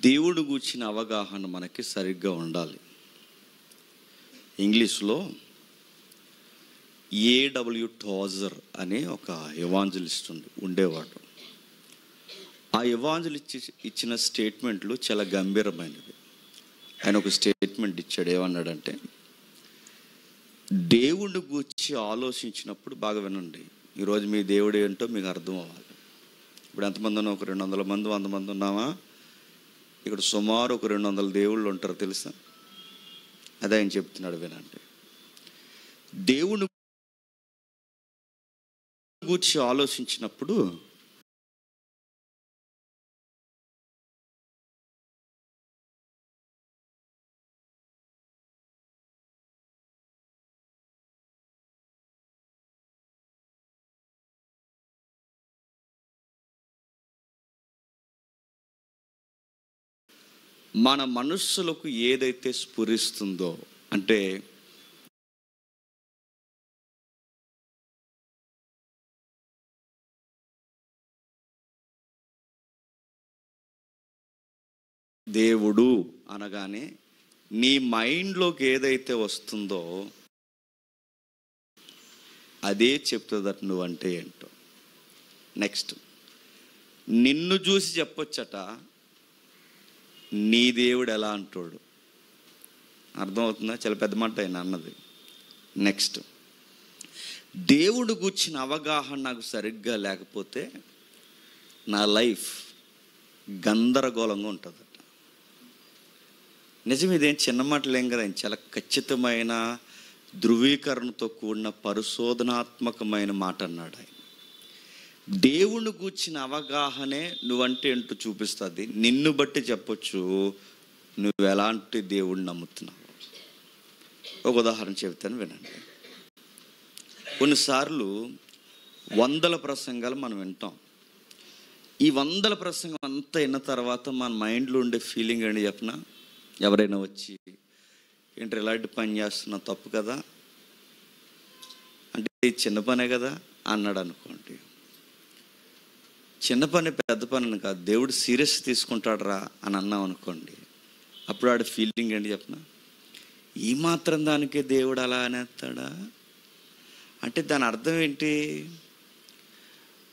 దేవుడు గూర్చిన అవగాహన మనకి సరిగ్గా ఉండాలి. ఇంగ్లీష్లో A.W. టోజర్ అనే ఒక ఎవాంజలిస్ట్ ఉండేవాడు. ఆ ఎవాంజలిస్ట్ ఇచ్చిన స్టేట్మెంట్లు చాలా గంభీరమైనవి. ఆయన ఒక స్టేట్మెంట్ ఇచ్చాడు. ఏమన్నాడంటే, దేవుడిని గూర్చి ఆలోచించినప్పుడు, బాగా వినండి, ఈరోజు మీ దేవుడు ఏంటో మీకు అర్థం అవ్వాలి. ఇప్పుడు ఎంతమంది ఉన్నాం? ఒక 200 మంది 100 మంది ఉన్నామా? ఇక్కడ సుమారు ఒక 200 దేవుళ్ళు ఉంటారు, తెలుసా? అదే ఆయన చెప్తున్నాడు, వినండి. దేవుని గూర్చి ఆలోచించినప్పుడు మన మనస్సులకు ఏదైతే స్ఫురిస్తుందో, అంటే దేవుడు అనగానే నీ మైండ్లోకి ఏదైతే వస్తుందో అదే చెప్తుందట నువ్వంటే ఏంటో. నెక్స్ట్, నిన్ను చూసి చెప్పొచ్చట నీ దేవుడు ఎలా అంటాడు. అర్థమవుతుందా? చాలా పెద్ద మాట ఆయన అన్నది. నెక్స్ట్, దేవుడు గూర్చిన అవగాహన నాకు సరిగ్గా లేకపోతే నా లైఫ్ గందరగోళంగా ఉంటుందట. నిజం, ఇదేం చిన్న మాటలేం కదా, చాలా ఖచ్చితమైన ధృవీకరణతో కూడిన పరిశోధనాత్మకమైన మాట అన్నాడు ఆయన. దేవుని గూర్చిన అవగాహనే నువ్వంటే ఏంటో చూపిస్తుంది. నిన్ను బట్టి చెప్పొచ్చు నువ్వు ఎలాంటి దేవుడిని నమ్ముతున్నావు. ఒక ఉదాహరణ చెబుతాను, వినండి. కొన్నిసార్లు 100 ప్రసంగాలు మనం వింటాం. ఈ 100 ప్రసంగం అంతా విన్న తర్వాత మన మైండ్లో ఉండే ఫీలింగ్ ఏంటి చెప్పనా? ఎవరైనా వచ్చి, ఏంటి ఇలాంటి పని చేస్తున్నా, తప్పు కదా, అంటే ఇది చిన్న పనే కదా అన్నాడు అనుకోండి. చిన్న పని పెద్ద పని అని కాదు, దేవుడు సీరియస్ తీసుకుంటాడు రా అని అన్నాం అనుకోండి. అప్పుడు ఆడ ఫీలింగ్ ఏంటి చెప్పనా? ఈ మాత్రం దానికే దేవుడు అలా అనేస్తాడా అంటే దాని అర్థం ఏంటి?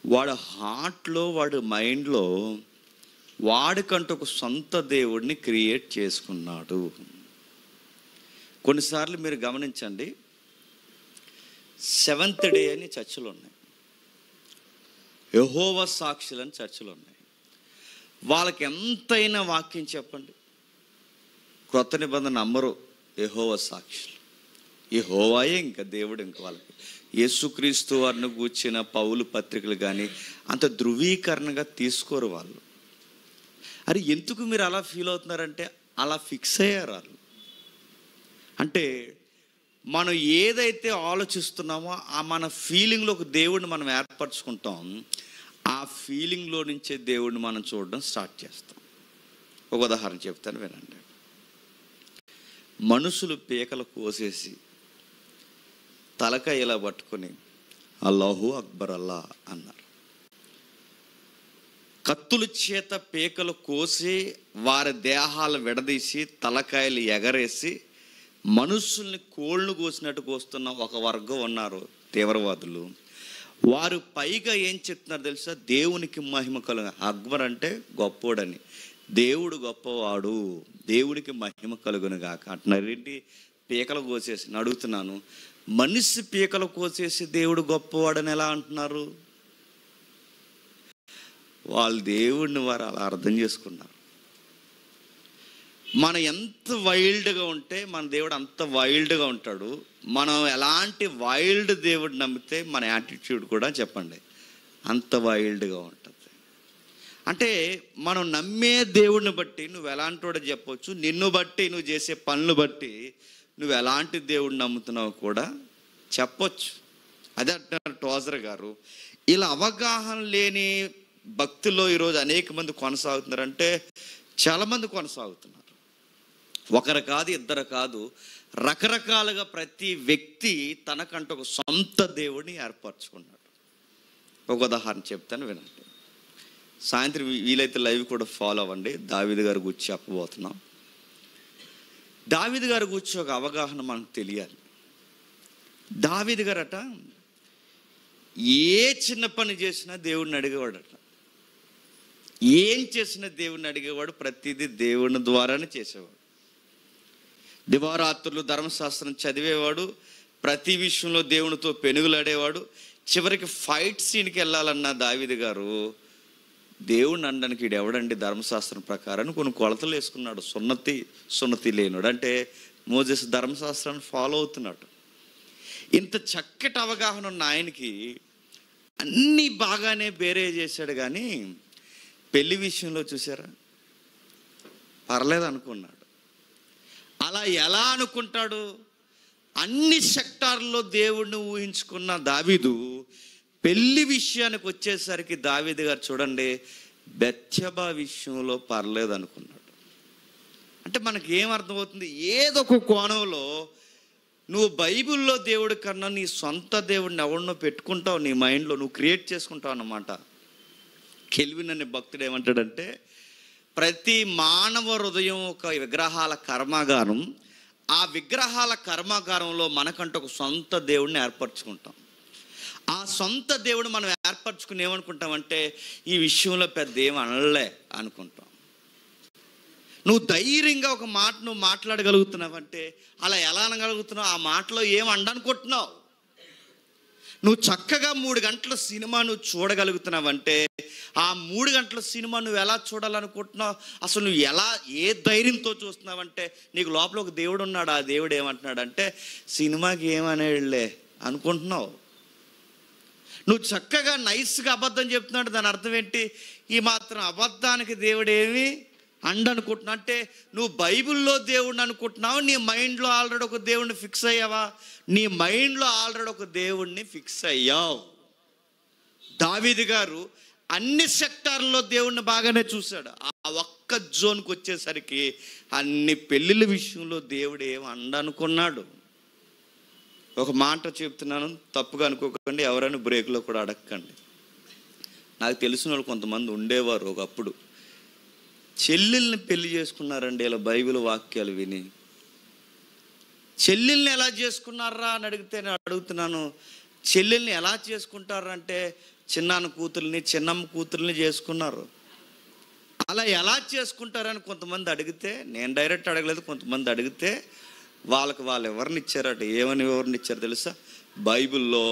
వాడు హార్ట్లో, వాడు మైండ్లో వాడికంటూ ఒక సొంత దేవుడిని క్రియేట్ చేసుకున్నాడు. కొన్నిసార్లు మీరు గమనించండి, 7th డే అని చర్చలు ఉన్నాయి, యెహోవా సాక్షులు అని చర్చలు ఉన్నాయి. వాళ్ళకి ఎంతైనా వాక్యం చెప్పండి, క్రొత్త నిబంధన నమ్మరు. యెహోవా సాక్షులు, యెహోవాయే ఇంకా దేవుడు. ఇంకా వాళ్ళకి యేసుక్రీస్తు వారిని గూర్చిన పౌలు పత్రికలు కానీ అంత ధృవీకరణగా తీసుకోరు వాళ్ళు. అరే ఎందుకు మీరు అలా ఫీల్ అవుతున్నారంటే అలా ఫిక్స్ అయ్యారు వాళ్ళు. అంటే మనం ఏదైతే ఆలోచిస్తున్నామో ఆ మన ఫీలింగ్లో ఒక దేవుడిని మనం ఏర్పరచుకుంటాం. ఆ ఫీలింగ్లో నుంచే దేవుడిని మనం చూడడం స్టార్ట్ చేస్తాం. ఒక ఉదాహరణ చెప్తాను, వినండి. మనుషులు పీకలు కోసేసి తలకాయ ఇలా పట్టుకొని అల్లాహు అక్బర్ అల్లా అన్నారు. కత్తుల చేత పీకలు కోసి వారి దేహాలు విడదీసి తలకాయలు ఎగరేసి మనుషుల్ని కోళ్ళు కోసినట్టు కోస్తున్న ఒక వర్గం ఉన్నారు, తీవ్రవాదులు. వారు పైగా ఏం చెప్తున్నారు తెలుసా? దేవునికి మహిమ కలుగు. అక్బర్ అంటే గొప్పోడని, దేవుడు గొప్పవాడు, దేవుడికి మహిమ కలుగును గాక అంటున్నారు. ఏంటి? పీకలు కోసేసి. అడుగుతున్నాను, మనిషి పీకలు కోసేసి దేవుడు గొప్పవాడని ఎలా అంటున్నారు? వాళ్ళు దేవుడిని వారు అలా అర్థం చేసుకున్నారు. మనం ఎంత వైల్డ్గా ఉంటే మన దేవుడు అంత వైల్డ్గా ఉంటాడు. మనం ఎలాంటి వైల్డ్ దేవుడు నమ్మితే మన యాటిట్యూడ్ కూడా చెప్పండి అంత వైల్డ్గా ఉంటుంది. అంటే మనం నమ్మే దేవుడిని బట్టి నువ్వు ఎలాంటి వాడో చెప్పవచ్చు. నిన్ను బట్టి, నువ్వు చేసే పనులు బట్టి నువ్వు ఎలాంటి దేవుడిని నమ్ముతున్నావు కూడా చెప్పొచ్చు. అదే అంటున్నారు టోజర్ గారు. ఇలా అవగాహన లేని భక్తుల్లో ఈరోజు అనేక మంది కొనసాగుతున్నారంటే చాలామంది కొనసాగుతున్నారు. ఒకరు కాదు, ఇద్దరు కాదు, రకరకాలుగా ప్రతి వ్యక్తి తనకంటూ ఒక సొంత దేవుడిని ఏర్పరచుకున్నాడు. ఒక ఉదాహరణ చెప్తాను, వినండి. సాయంత్రం వీలైతే లైవ్ కూడా ఫాలో అవ్వండి. దావీదు గారి గురించి చెప్పబోతున్నాం. దావీదు గారి గురించి ఒక అవగాహన మనకు తెలియాలి. దావీదు గారట ఏ చిన్న పని చేసినా దేవుడిని అడిగేవాడట. ఏం చేసినా దేవుడిని అడిగేవాడు. ప్రతిదీ దేవుని ద్వారానే చేసేవాడు. దివారాత్రులు ధర్మశాస్త్రం చదివేవాడు. ప్రతి విషయంలో దేవునితో పెనుగులాడేవాడు. చివరికి ఫైట్ సీన్కి వెళ్ళాలన్న దావీదు గారు దేవుడిని అనడానికి ఈడు ఎవడండి ధర్మశాస్త్రం ప్రకారం కొన్ని కొలతలు వేసుకున్నాడు. సున్నతి లేనుడు అంటే మోజెస్ ధర్మశాస్త్రాన్ని ఫాలో అవుతున్నాడు. ఇంత చక్కటి అవగాహన ఉన్న ఆయనకి అన్నీ బాగానే బేరే చేశాడు, కానీ పెళ్లి విషయంలో చూసారా పర్లేదు అనుకున్నాడు. అలా ఎలా అనుకుంటాడు? అన్ని సెక్టార్లో దేవుడిని ఊహించుకున్న దావీదు పెళ్లి విషయానికి వచ్చేసరికి దావీదు గారు చూడండి బెత్షెబా విషయంలో పర్లేదు అనుకున్నాడు. అంటే మనకి ఏమర్థమవుతుంది? ఏదో ఒక కోణంలో నువ్వు బైబిల్లో దేవుడి కన్నా నీ సొంత దేవుడిని ఎవరినో పెట్టుకుంటావు, నీ మైండ్లో నువ్వు క్రియేట్ చేసుకుంటావు అన్నమాట. కెల్విన్ అనే భక్తుడు ఏమంటాడంటే, ప్రతి మానవ హృదయం ఒక విగ్రహాల కర్మాగారం. ఆ విగ్రహాల కర్మాగారంలో మనకంటూ ఒక సొంత దేవుడిని ఏర్పరచుకుంటాం. ఆ సొంత దేవుడు మనం ఏర్పరచుకుని ఏమనుకుంటామంటే ఈ విషయంలో పెద్ద ఏం అనలే అనుకుంటాం. నువ్వు ధైర్యంగా ఒక మాట నువ్వు మాట్లాడగలుగుతున్నావంటే అలా ఎలా అనగలుగుతున్నావు? ఆ మాటలో ఏం అండనుకుంటున్నావు? నువ్వు చక్కగా 3 గంటల సినిమా నువ్వు చూడగలుగుతున్నావంటే ఆ 3 గంటల సినిమా నువ్వు ఎలా చూడాలనుకుంటున్నావు? అసలు నువ్వు ఎలా ఏ ధైర్యంతో చూస్తున్నావంటే నీకు లోపల ఒక దేవుడు ఉన్నాడు. ఆ దేవుడు ఏమంటున్నాడంటే సినిమాకి ఏమనేళ్ళే అనుకుంటున్నావు. నువ్వు చక్కగా నైస్గా అబద్ధం చెప్తున్నాడు. దాని అర్థం ఏంటి? ఈ మాత్రం అబద్ధానికి దేవుడు ఏమి అండనుకుంటున్నావు అంటే నువ్వు బైబిల్లో దేవుడిని అనుకుంటున్నావు. నీ మైండ్లో ఆల్రెడీ ఒక దేవుడిని ఫిక్స్ అయ్యావా? నీ మైండ్లో ఆల్రెడీ ఒక దేవుడిని ఫిక్స్ అయ్యావు. దావీదు గారు అన్ని సెక్టార్లో దేవుడిని బాగానే చూశాడు. ఆ ఒక్క జోన్కి వచ్చేసరికి అన్ని పెళ్ళిళ్ళ విషయంలో దేవుడు ఏమి అండనుకున్నాడు. ఒక మాట చెప్తున్నాను, తప్పుగా అనుకోకండి, ఎవరైనా బ్రేక్లో కూడా అడగకండి. నాకు తెలిసిన వాళ్ళు కొంతమంది ఉండేవారు ఒకప్పుడు, చెల్లెల్ని పెళ్లి చేసుకున్నారండి ఇలా బైబిల్ వాక్యాలు విని. చెల్లెల్ని ఎలా చేసుకున్నారా అని అడిగితే నేను అడుగుతున్నాను, చెల్లెల్ని ఎలా చేసుకుంటారంటే చిన్నాన్న కూతుర్ని చిన్నమ్మ కూతుర్ని చేసుకున్నారు. అలా ఎలా చేసుకుంటారని కొంతమంది అడిగితే, నేను డైరెక్ట్ అడగలేదు, కొంతమంది అడిగితే వాళ్ళకి వాళ్ళు ఎవరిని ఇచ్చారట. ఏమని ఎవరిని ఇచ్చారు తెలుసా? బైబిల్లో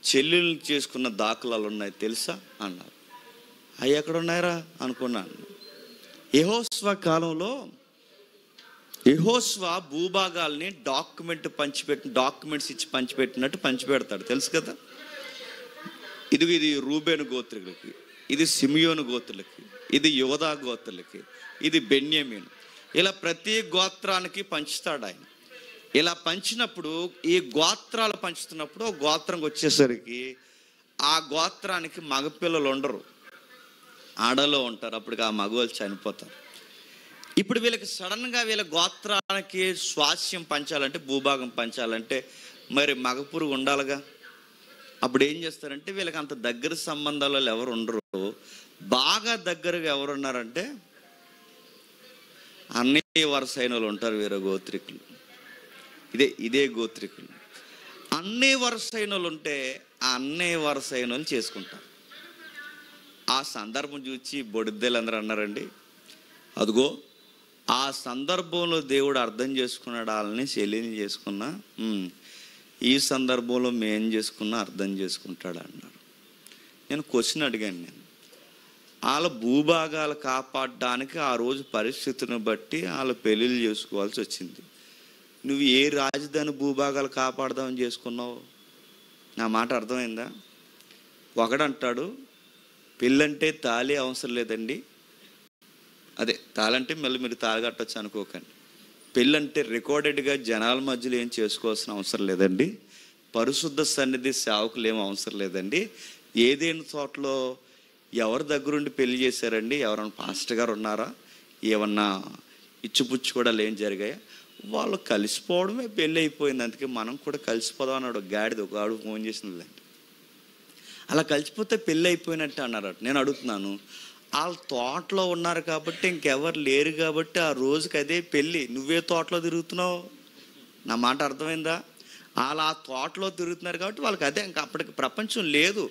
చెల్లెల్ని చేసుకున్న దాఖలాలు ఉన్నాయి తెలుసా అన్నారు. అవి ఎక్కడ ఉన్నాయరా అనుకున్నాను. యెహోషువ కాలంలో యెహోషువ భూభాగాల్ని డాక్యుమెంట్స్ ఇచ్చి పంచిపెట్టినట్టు పంచిపెడతాడు తెలుసు కదా. ఇది రూబేను గోత్రులకి, ఇది సిమియోను గోత్రులకి, ఇది యోధా గోత్రులకి, ఇది బెన్యామీను, ఇలా ప్రతి గోత్రానికి పంచుతాడు ఆయన. ఇలా పంచినప్పుడు ఈ గోత్రాలు పంచుతున్నప్పుడు ఒక గోత్రంకి వచ్చేసరికి ఆ గోత్రానికి మగపిల్లలు ఉండరు, ఆడలో ఉంటారు. అప్పటికి ఆ మగవాళ్ళు చనిపోతారు. ఇప్పుడు వీళ్ళకి సడన్గా వీళ్ళ గోత్రానికి స్వాస్యం పంచాలంటే, భూభాగం పంచాలంటే మరి మగ పురుగు ఉండాలిగా. అప్పుడు ఏం చేస్తారంటే వీళ్ళకి అంత దగ్గర సంబంధాలు ఎవరు ఉండరు. బాగా దగ్గరగా ఎవరున్నారంటే అన్నయ్య వరుస అయిన వాళ్ళు ఉంటారు, వీర గోత్రికులు. ఇదే గోత్రికులు. అన్నయ్య వరుస అయిన వాళ్ళు ఉంటే ఆ అన్నయ్య వరుస అయిన వాళ్ళు చేసుకుంటారు. ఆ సందర్భం చూసి బొడిద్దెలు అందరూ అన్నారండి, అదిగో ఆ సందర్భంలో దేవుడు అర్థం చేసుకున్నాడు వాళ్ళని, చెల్లిని చేసుకున్నా, ఈ సందర్భంలో మేం చేసుకున్నా అర్థం చేసుకుంటాడు అన్నారు. నేను క్వశ్చన్ అడిగాను, వాళ్ళ భూభాగాలు కాపాడడానికి ఆ రోజు పరిస్థితిని బట్టి వాళ్ళ పెళ్ళిళ్ళు చేసుకోవాల్సి వచ్చింది. నువ్వు ఏ రాజధాని భూభాగాలు కాపాడదామని చేసుకున్నావు? నా మాట అర్థమైందా? ఒకడంటాడు పెళ్ళంటే తాళి అవసరం లేదండి, అదే తాళంటే మళ్ళీ మీరు తాళి కట్టొచ్చు అనుకోకండి. పెళ్ళంటే రికార్డెడ్గా జనాల మధ్యలో ఏం చేసుకోవాల్సిన అవసరం లేదండి, పరిశుద్ధ సన్నిధి సేవకులు ఏం అవసరం లేదండి, ఏదైనా చోటలో ఎవరి దగ్గరుండి పెళ్లి చేశారండి, ఎవరైనా పాస్టర్ గారు ఉన్నారా, ఏమన్నా ఇచ్చిపుచ్చి కూడా ఏం జరిగాయా, వాళ్ళు కలిసిపోవడమే పెళ్ళి అయిపోయింది, అందుకే మనం కూడా కలిసిపోదాం అన్నాడు. గాడిద ఒక ఆడు ఫోన్ చేసినదండి. అలా కలిసిపోతే పెళ్ళి అయిపోయినట్టు అన్నారు. నేను అడుగుతున్నాను, వాళ్ళు తోటలో ఉన్నారు కాబట్టి, ఇంకెవరు లేరు కాబట్టి ఆ రోజుకి అదే పెళ్ళి. నువ్వే తోటలో తిరుగుతున్నావు. నా మాట అర్థమైందా? వాళ్ళు ఆ తోటలో తిరుగుతున్నారు కాబట్టి వాళ్ళకి అదే, ఇంకా అప్పటికి ప్రపంచం లేదు,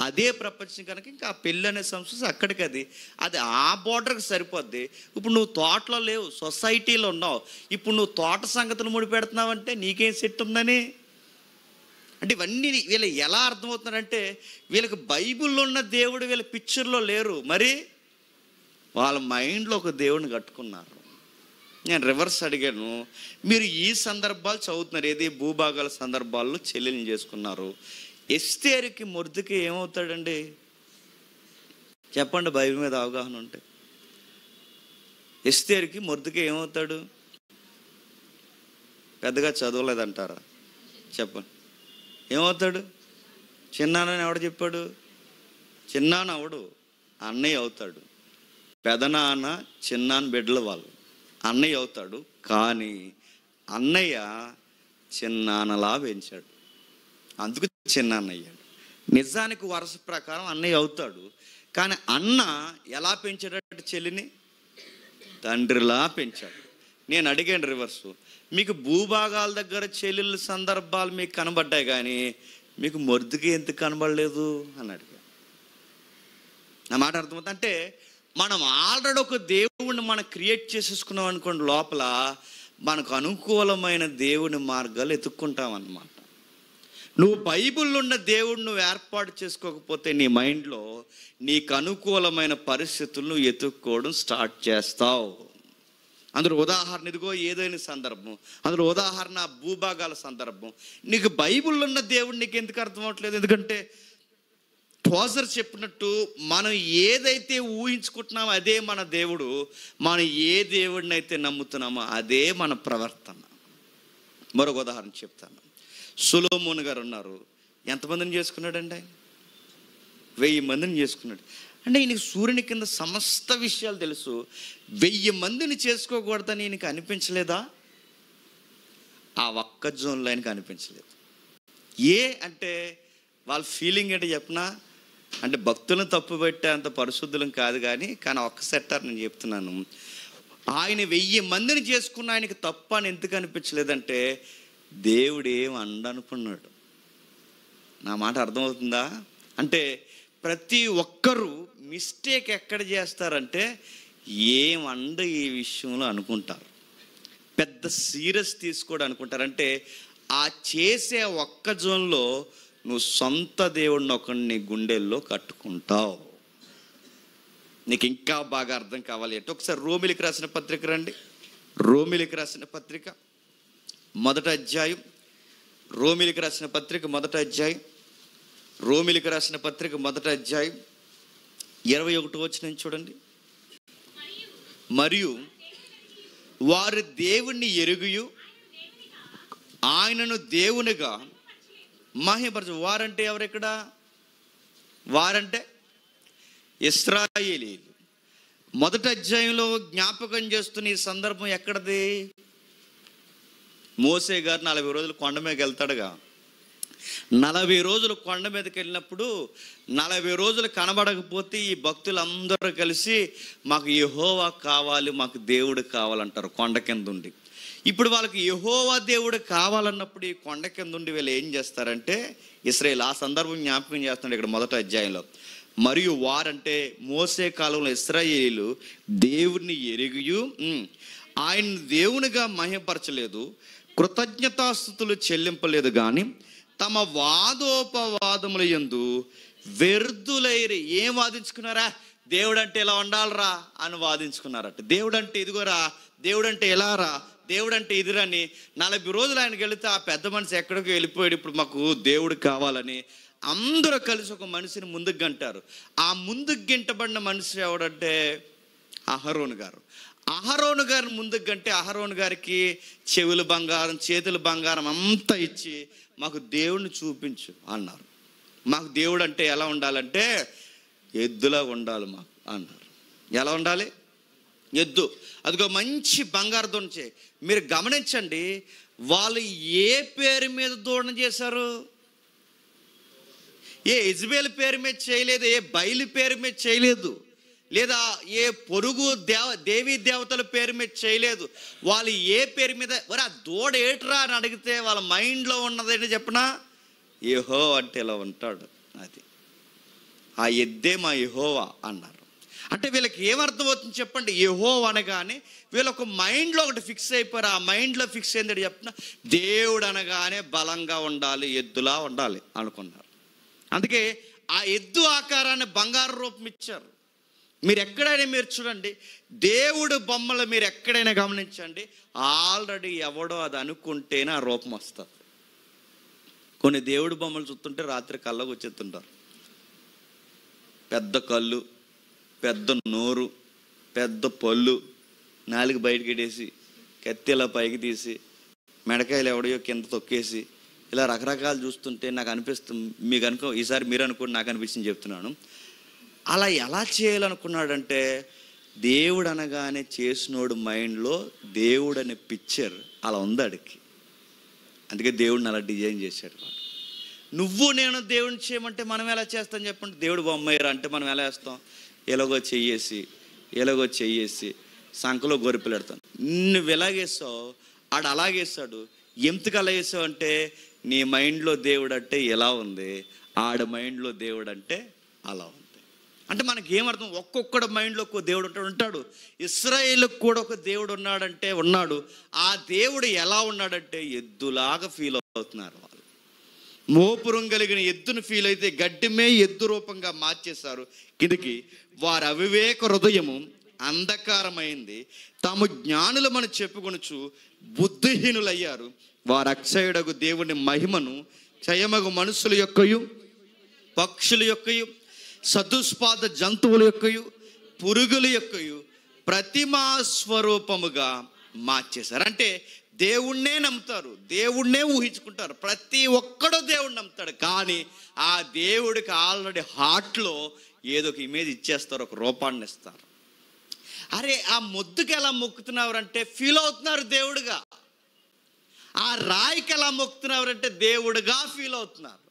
అదే ప్రపంచం కనుక ఇంకా ఆ పెళ్ళి అనే సంస్కృతి అక్కడికి అది ఆ బోర్డర్కి సరిపోద్ది. ఇప్పుడు నువ్వు తోటలో లేవు, సొసైటీలో ఉన్నావు. ఇప్పుడు నువ్వు తోట సంగతులు ముడి పెడుతున్నావంటే నీకేం సెట్ ఉందని. అంటే ఇవన్నీ వీళ్ళు ఎలా అర్థమవుతున్నారంటే, వీళ్ళకి బైబిల్లో ఉన్న దేవుడు వీళ్ళ పిక్చర్లో లేరు, మరి వాళ్ళ మైండ్లో ఒక దేవుడిని కట్టుకున్నారు. నేను రివర్స్ అడిగాను, మీరు ఈ సందర్భాలు చదువుతున్నారు, ఏది భూభాగాల సందర్భాల్లో చెల్లెల్ని చేసుకున్నారు. ఎస్తేరుకి మొర్దుకి ఏమవుతాడండి చెప్పండి, బైబిల్ మీద అవగాహన ఉంటే. ఎస్తేరుకి మొర్దుకి ఏమవుతాడు? పెద్దగా చదవలేదంటారా? చెప్పండి, ఏమవుతాడు? చిన్నానని ఎవడు చెప్పాడు? చిన్నాన్న అవడు, అన్నయ్య అవుతాడు. పెదనాన్న చిన్నాన్న బిడ్డల వాళ్ళు, అన్నయ్య అవుతాడు. కానీ అన్నయ్య చిన్నాన్నలా పెంచాడు, అందుకు చిన్నాన్న అయ్యాడు. నిజానికి వరుస ప్రకారం అన్నయ్య అవుతాడు, కానీ అన్న ఎలా పెంచాడట చెల్లిని? తండ్రిలా పెంచాడు. నేను అడిగాను రివర్సు, మీకు భూభాగాల దగ్గర చెల్లెళ్ళ సందర్భాలు మీకు కనబడ్డాయి, కానీ మీకు మొర్దుకి ఎందుకు కనబడలేదు అని అడిగాను. నా మాట అర్థమవుతుంది. అంటే మనం ఆల్రెడీ ఒక దేవుడిని మనం క్రియేట్ చేసేసుకున్నాం అనుకోండి, లోపల మనకు అనుకూలమైన దేవుని మార్గాలు ఎత్తుక్కుంటాం అన్నమాట. నువ్వు బైబిల్లో ఉన్న దేవుడు నువ్వు ఏర్పాటు చేసుకోకపోతే నీ మైండ్లో నీకు అనుకూలమైన పరిస్థితులను ఎత్తుక్కోవడం స్టార్ట్ చేస్తావు. అందులో ఉదాహరణ ఇదిగో ఏదైనా సందర్భం, అందులో ఉదాహరణ భూభాగాల సందర్భం. నీకు బైబిల్లో ఉన్న దేవుడు నీకు ఎందుకు అర్థం అవ్వట్లేదు? ఎందుకంటే టోజర్ చెప్పినట్టు మనం ఏదైతే ఊహించుకుంటున్నామో అదే మన దేవుడు, మనం ఏ దేవుడిని అయితే నమ్ముతున్నామో అదే మన ప్రవర్తన. మరొక ఉదాహరణ చెప్తాను. సొలొమోను గారు ఉన్నారు, ఎంతమందిని చేసుకున్నాడండి ఆయన? 1000 మందిని చేసుకున్నాడు. అంటే ఈయనకి సూర్యుని కింద సమస్త విషయాలు తెలుసు. 1000 మందిని చేసుకోకూడదని ఈయనకి అనిపించలేదా? ఆ ఒక్క జోన్లో ఆయనకి అనిపించలేదు. అంటే వాళ్ళ ఫీలింగ్ ఏంటో చెప్పనా? అంటే భక్తులను తప్పు పెట్టే అంత పరిశుద్ధులం కాదు, కానీ ఒక్క సెక్టార్ నేను చెప్తున్నాను. ఆయన 1000 మందిని చేసుకున్న ఆయనకి తప్పు అని ఎందుకు అనిపించలేదంటే, దేవుడు ఏం అండనుకున్నాడు. నా మాట అర్థమవుతుందా? అంటే ప్రతి ఒక్కరూ మిస్టేక్ ఎక్కడ చేస్తారంటే, ఏమండ ఈ విషయంలో అనుకుంటారు, పెద్ద సీరియస్ తీసుకోవడం అనుకుంటారు. అంటే ఆ చేసే ఒక్క జోన్లో నువ్వు సొంత దేవుడిని ఒకడిని గుండెల్లో కట్టుకుంటావు. నీకు ఇంకా బాగా అర్థం కావాలి అంటే ఒకసారి రోమిలికి రాసిన పత్రిక రండి. రోమిలికి రాసిన పత్రిక మొదటి అధ్యాయం, రోమిలికి రాసిన పత్రిక మొదటి అధ్యాయం, రోమిలికి రాసిన పత్రిక మొదటి అధ్యాయం 21వ వచనం చూడండి. మరియు వారు దేవుణ్ణి ఎరుగుయు ఆయనను దేవునిగా మహిమపరచు. వారంటే ఎవరెక్కడ? వారంటే ఇశ్రాయేలీయులు. మొదటి అధ్యాయంలో జ్ఞాపకం చేస్తున్న ఈ సందర్భం ఎక్కడది? మోసే గారు 40 రోజులు కొండ మీదకి వెళ్తాడుగా. 40 రోజులు కొండ మీదకి వెళ్ళినప్పుడు 40 రోజులు కనబడకపోతే ఈ భక్తులందరూ కలిసి మాకు యెహోవా కావాలి, మాకు దేవుడు కావాలంటారు కొండ కింద ఉండి. ఇప్పుడు వాళ్ళకి యెహోవా దేవుడు కావాలన్నప్పుడు ఈ కొండ కింద ఉండి వీళ్ళు ఏం చేస్తారంటే, ఇశ్రాయేలు ఆ సందర్భం జ్ఞాపకం చేస్తున్నాడు ఇక్కడ మొదటి అధ్యాయంలో. మరియు వారంటే మోసే కాలంలో ఇశ్రాయేలీయులు దేవుణ్ణి ఎరిగియు ఆయన దేవునిగా మహిమపరచలేదు, కృతజ్ఞతాస్తుతులు చెల్లింపలేదు, కానీ తమ వాదోపవాదముల యందు వ్యర్థులైరి. ఏం వాదించుకున్నారా? దేవుడు అంటే ఇలా ఉండాలరా అని వాదించుకున్నారట. దేవుడు అంటే ఇదిగోరా, దేవుడు అంటే ఎలా రా, దేవుడు అంటే ఇదిరని 40 రోజులు ఆయనకి వెళితే ఆ పెద్ద మనిషి ఎక్కడికి వెళ్ళిపోయాడు, ఇప్పుడు మాకు దేవుడు కావాలని అందరూ కలిసి ఒక మనిషిని ముందుకు గంటారు. ఆ ముందుకు గంటబడిన మనిషి ఎవడంటే అహరోను గారు. అహరోను గారిని ముందుకు గంటే అహరోను గారికి చెవులు బంగారం, చేతులు బంగారం అంతా ఇచ్చి మాకు దేవుడిని చూపించు అన్నారు. మాకు దేవుడు అంటే ఎలా ఉండాలంటే ఎద్దులా ఉండాలి మాకు అన్నారు. ఎలా ఉండాలి? ఎద్దు. అదిగో మంచి బంగారు దూడ చే. మీరు గమనించండి, వాళ్ళు ఏ పేరు మీద దూడన చేశారు? ఏ యెజబెల్ పేరు మీద చేయలేదు, ఏ బయలు పేరు మీద చేయలేదు, లేదా ఏ పొరుగు దేవీ దేవతల పేరు మీద చేయలేదు. వాళ్ళు ఏ పేరు మీద మరి ఆ దూడ ఏట్రా అని అడిగితే వాళ్ళ మైండ్లో ఉన్నదేంటి చెప్పనా? యెహోవా అంటే ఇలా ఉంటాడు, అది ఆ ఎద్దే మా యెహోవా అన్నారు. అంటే వీళ్ళకి ఏమర్థమవుతుంది చెప్పండి? యెహోవా అనగానే వీళ్ళొక మైండ్లో ఒకటి ఫిక్స్ అయిపోయారు. ఆ మైండ్లో ఫిక్స్ అయింది చెప్తున్నా, దేవుడు అనగానే బలంగా ఉండాలి, ఎద్దులా ఉండాలి అనుకున్నారు. అందుకే ఆ ఎద్దు ఆకారాన్ని బంగారు రూపం ఇచ్చారు. మీరు ఎక్కడైనా మీరు చూడండి, దేవుడు బొమ్మలు మీరు ఎక్కడైనా గమనించండి, ఆల్రెడీ ఎవడో అది అనుకుంటేనే ఆ రూపం వస్తుంది. కొన్ని దేవుడు బొమ్మలు చూస్తుంటే రాత్రి కళ్ళకు వచ్చేస్తుంటారు. పెద్ద కళ్ళు, పెద్ద నోరు, పెద్ద పళ్ళు, నాలుగు బయటకి పెట్టేసి, కత్తి ఇలా పైకి తీసి, మెడకాయలు ఎవడయో కింద తొక్కేసి, ఇలా రకరకాలు చూస్తుంటే నాకు అనిపిస్తుంది, మీకు ఈసారి మీరు అనుకోండి, నాకు అనిపించింది చెప్తున్నాను. అలా ఎలా చేయాలనుకున్నాడంటే, దేవుడు అనగానే చేసినోడు మైండ్లో దేవుడు అనే పిక్చర్ అలా ఉంది అడికి. అందుకే దేవుడిని అలా డిజైన్ చేశాడు వాడు. నువ్వు నేను దేవుడిని చేయమంటే మనం ఎలా చేస్తాం చెప్పండి? దేవుడు బొమ్మయ్యారు అంటే మనం ఎలా వేస్తాం? ఎలాగో చెయ్యేసి సంఖలో గొరిపిలు పెడతాను. నువ్వు ఎలాగేసావు ఆడు అలాగేస్తాడు. ఎందుకు అలా వేసావు అంటే, నీ మైండ్లో దేవుడు అంటే ఎలా ఉంది, ఆడ మైండ్లో దేవుడు అంటే అలా ఉంది. అంటే మనకి ఏమర్థం? ఒక్కొక్కడు మైండ్లో ఒక్కో దేవుడు ఉంటాడు. ఇశ్రాయేలుకు కూడా ఒక దేవుడు ఉన్నాడంటే ఉన్నాడు. ఆ దేవుడు ఎలా ఉన్నాడంటే ఎద్దులాగా ఫీల్ అవుతున్నారు వాళ్ళు. మోపురం కలిగిన ఎద్దును ఫీల్ అయితే గడ్డిమే ఎద్దు రూపంగా మార్చేశారు. కిందికి వారి అవివేక హృదయము అంధకారమైంది, తాము జ్ఞానులమని చెప్పుకొనుచు బుద్ధిహీనులయ్యారు. వారు అక్షయుడగు దేవుని మహిమను క్షయమగు మనుషుల యొక్కయు, పక్షుల యొక్కయు, సదుష్పాద జంతువుల యొక్కయు, పురుగుల యొక్కయు ప్రతిమా స్వరూపముగా మార్చేశారు. అంటే దేవుణ్ణే నమ్ముతారు, దేవుణ్ణే ఊహించుకుంటారు. ప్రతి ఒక్కడూ దేవుడిని నమ్ముతాడు. కానీ ఆ దేవుడికి ఆల్రెడీ హార్ట్లో ఏదో ఒక ఇమేజ్ ఇచ్చేస్తారు, ఒక రూపాన్ని ఇస్తారు. అరే ఆ ముద్దుకి ఎలా మొక్కుతున్నవారంటే ఫీల్ అవుతున్నారు దేవుడుగా. ఆ రాయికి ఎలా మొక్కుతున్నవారంటే దేవుడుగా ఫీల్ అవుతున్నారు.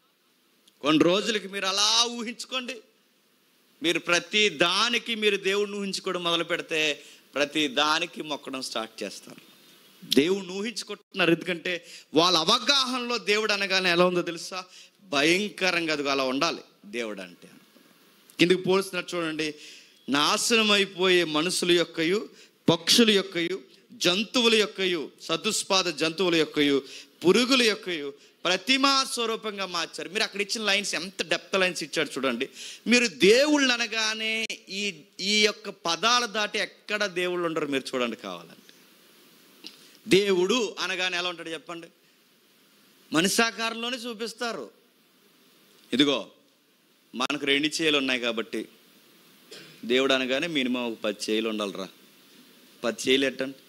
కొన్ని రోజులకి మీరు అలా ఊహించుకోండి. మీరు ప్రతి దానికి మీరు దేవుడిని ఊహించుకోవడం మొదలు పెడితే ప్రతి దానికి మొక్కడం స్టార్ట్ చేస్తారు. దేవుడిని ఊహించుకుంటున్నారు. ఎందుకంటే వాళ్ళ అవగాహనలో దేవుడు అనగానే ఎలా ఉందో తెలుసా? భయంకరంగా అది అలా ఉండాలి దేవుడు అంటే. కిందకి పోల్చినట్టు చూడండి, నాశనం అయిపోయే మనుషుల యొక్కయు, పక్షుల యొక్కయు, జంతువుల యొక్కయు, సదుష్పాద జంతువుల యొక్కయు, పురుగుల యొక్కయు ప్రతిమా స్వరూపంగా మార్చారు. మీరు అక్కడ ఇచ్చిన లైన్స్ ఎంత డెప్త్ లైన్స్ ఇచ్చాడు చూడండి. మీరు దేవుళ్ళు అనగానే ఈ యొక్క పదాలు దాటి ఎక్కడ దేవుళ్ళు ఉండరు. మీరు చూడండి కావాలంటే. దేవుడు అనగానే ఎలా ఉంటాడు చెప్పండి? మనిషాకారంలోనే చూపిస్తారు. ఇదిగో మనకు 2 చేతులు ఉన్నాయి కాబట్టి దేవుడు అనగానే మినిమం ఒక 10 చేతులు ఉండాలిరా, 10 చేతులు ఎట్టండి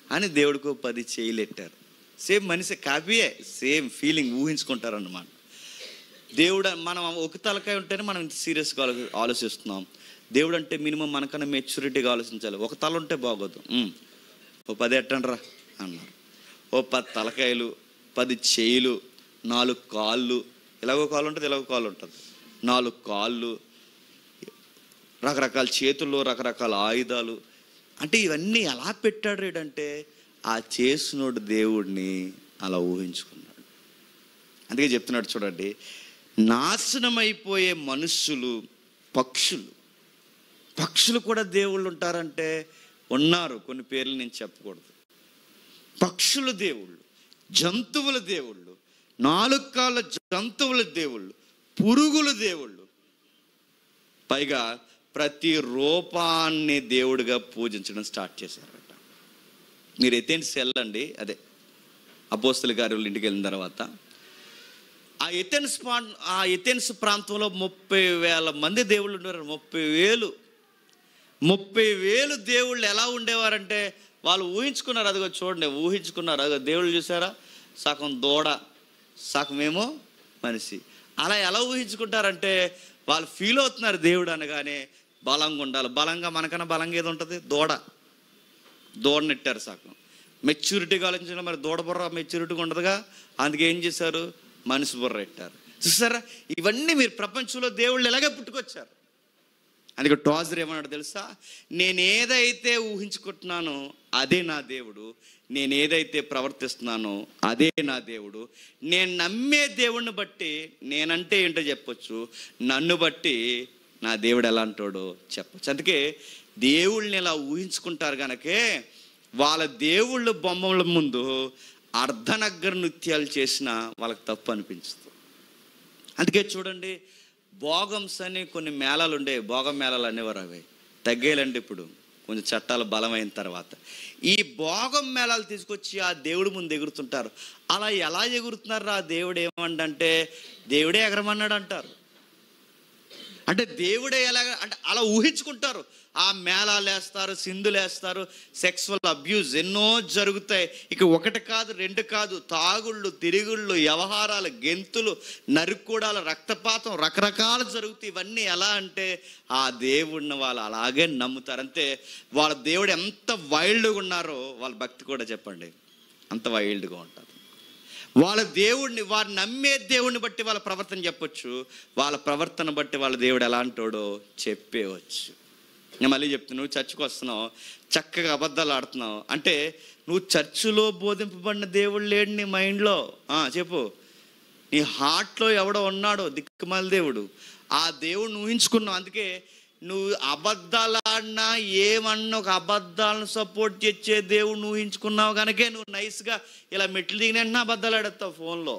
అని దేవుడికి 10 చేతులు ఎట్టారు. సేమ్ మనిషి కాపీయే, సేమ్ ఫీలింగ్ ఊహించుకుంటారన్నమాట. దేవుడు మనం ఒక తలకాయ ఉంటేనే మనం సీరియస్గా ఆలోచిస్తున్నాం. దేవుడు అంటే మినిమం మనకన్నా మెచ్యూరిటీగా ఆలోచించాలి. ఒక తల ఉంటే బాగోదు. ఓ 10 ఎట్టండి రా అన్నారు. ఓ 10 తలకాయలు, 10 చేతులు, 4 కాళ్ళు, ఇలాగో కాళ్ళు ఉంటుంది, ఇలాగో కాళ్ళు ఉంటుంది, 4 కాళ్ళు, రకరకాల చేతుల్లో రకరకాల ఆయుధాలు. అంటే ఇవన్నీ ఎలా పెట్టాడు అంటే ఆ చేసినోడు దేవుడిని అలా ఊహించుకున్నాడు. అందుకే చెప్తున్నాడు చూడండి, నాశనం అయిపోయే మనుషులు, పక్షులు కూడా దేవుళ్ళు ఉంటారంటే ఉన్నారు. కొన్ని పేర్లు నేను చెప్పకూడదు. పక్షుల దేవుళ్ళు, జంతువుల దేవుళ్ళు, 4 కాళ్ళ జంతువుల దేవుళ్ళు, పురుగుల దేవుళ్ళు, పైగా ప్రతి రూపాన్ని దేవుడిగా పూజించడం స్టార్ట్ చేశారట. మీరు ఎథెన్స్ వెళ్ళండి, అదే అపోస్తలుల కార్యాల ఇంటికి వెళ్ళిన తర్వాత ఆ ఎథెన్స్ ప్రాంతంలో 30,000 మంది దేవుళ్ళు ఉండేవారు. 30,000 దేవుళ్ళు ఎలా ఉండేవారంటే వాళ్ళు ఊహించుకున్నారు. అదిగో చూడండి, ఊహించుకున్నారు. అదిగో దేవుళ్ళు చూసారా, సగం దూడ, సగమేమో మనిషి. అలా ఎలా ఊహించుకుంటారంటే వాళ్ళు ఫీల్ అవుతున్నారు దేవుడు అనగానే బలంగా ఉండాలి. బలంగా మనకన్నా బలంగా ఏది ఉంటుంది? దూడనెట్టారు సగం. మెచ్యూరిటీగా ఆలోచించడం, మరి దూడ బుర్ర మెచ్యూరిటీగా ఉండదుగా. అందుకే ఏం చేశారు? మనిషి బుర్ర పెట్టారు. చూసారా, ఇవన్నీ మీరు ప్రపంచంలో దేవుళ్ళు ఎలాగే పుట్టుకొచ్చారు. అందుకే టోజర్ ఏమన్నాడు తెలుసా, నేనేదైతే ఊహించుకుంటున్నానో అదే నా దేవుడు, నేనేదైతే ప్రవర్తిస్తున్నానో అదే నా దేవుడు. నేను నమ్మే దేవుడిని బట్టి నేనంటే ఏంటో చెప్పొచ్చు, నన్ను బట్టి నా దేవుడు ఎలా అంటాడో చెప్పచ్చు. అందుకే దేవుళ్ళని ఇలా ఊహించుకుంటారు కనుకే వాళ్ళ దేవుళ్ళ బొమ్మల ముందు అర్ధనగ్గర నృత్యాలు చేసినా వాళ్ళకి తప్పు అనిపించదు. అందుకే చూడండి, భోగంస్ అని కొన్ని మేళాలు ఉండే, భోగం మేళాలు అనేవారు, అవి తగ్గేయాలండి ఇప్పుడు కొంచెం చట్టాలు బలమైన తర్వాత. ఈ భోగం మేళాలు తీసుకొచ్చి ఆ దేవుడి ముందు ఎగురుతుంటారు. అలా ఎలా ఎగురుతున్నారు? ఆ దేవుడు ఏమంటే దేవుడే ఎగరమన్నాడు అంటారు. అంటే దేవుడే ఎలాగ అంటే అలా ఊహించుకుంటారు. ఆ మేళాలు వేస్తారు, సింధులు వేస్తారు, సెక్సువల్ అబ్యూజ్ ఎన్నో జరుగుతాయి. ఇక ఒకటి కాదు, రెండు కాదు, తాగుళ్ళు, తిరుగుళ్ళు, వ్యవహారాలు, గెంతులు, నరుక్కోడాలు, రక్తపాతం, రకరకాలు జరుగుతాయి. ఇవన్నీ ఎలా అంటే ఆ దేవుడిని వాళ్ళు అలాగే నమ్ముతారు. అంతే, వాళ్ళ దేవుడు ఎంత వైల్డ్గా ఉన్నారో వాళ్ళ భక్తి కూడా చెప్పండి అంత వైల్డ్గా ఉంటుంది. వాళ్ళ దేవుడిని, వారు నమ్మే దేవుడిని బట్టి వాళ్ళ ప్రవర్తన చెప్పొచ్చు, వాళ్ళ ప్రవర్తన బట్టి వాళ్ళ దేవుడు ఎలాంటోడో చెప్పేవచ్చు. నేను మళ్ళీ చెప్తున్నాను, నువ్వు చర్చికి వస్తున్నావు, చక్కగా అబద్ధాలు ఆడుతున్నావు అంటే నువ్వు చర్చిలో బోధింపబడిన దేవుడు లేడు నీ మైండ్లో. చెప్పు, నీ హార్ట్లో ఎవడో ఉన్నాడో దిక్కుమాల దేవుడు, ఆ దేవుడిని ఊహించుకున్నావు. అందుకే నువ్వు అబద్ధాలు ఆడినా ఏమన్నా ఒక అబద్ధాలను సపోర్ట్ చేసే దేవుడిని ఊహించుకున్నావు కనుకే నువ్వు నైస్గా ఇలా మెట్లు దిగిన అబద్ధాలు ఆడేస్తావు ఫోన్లో.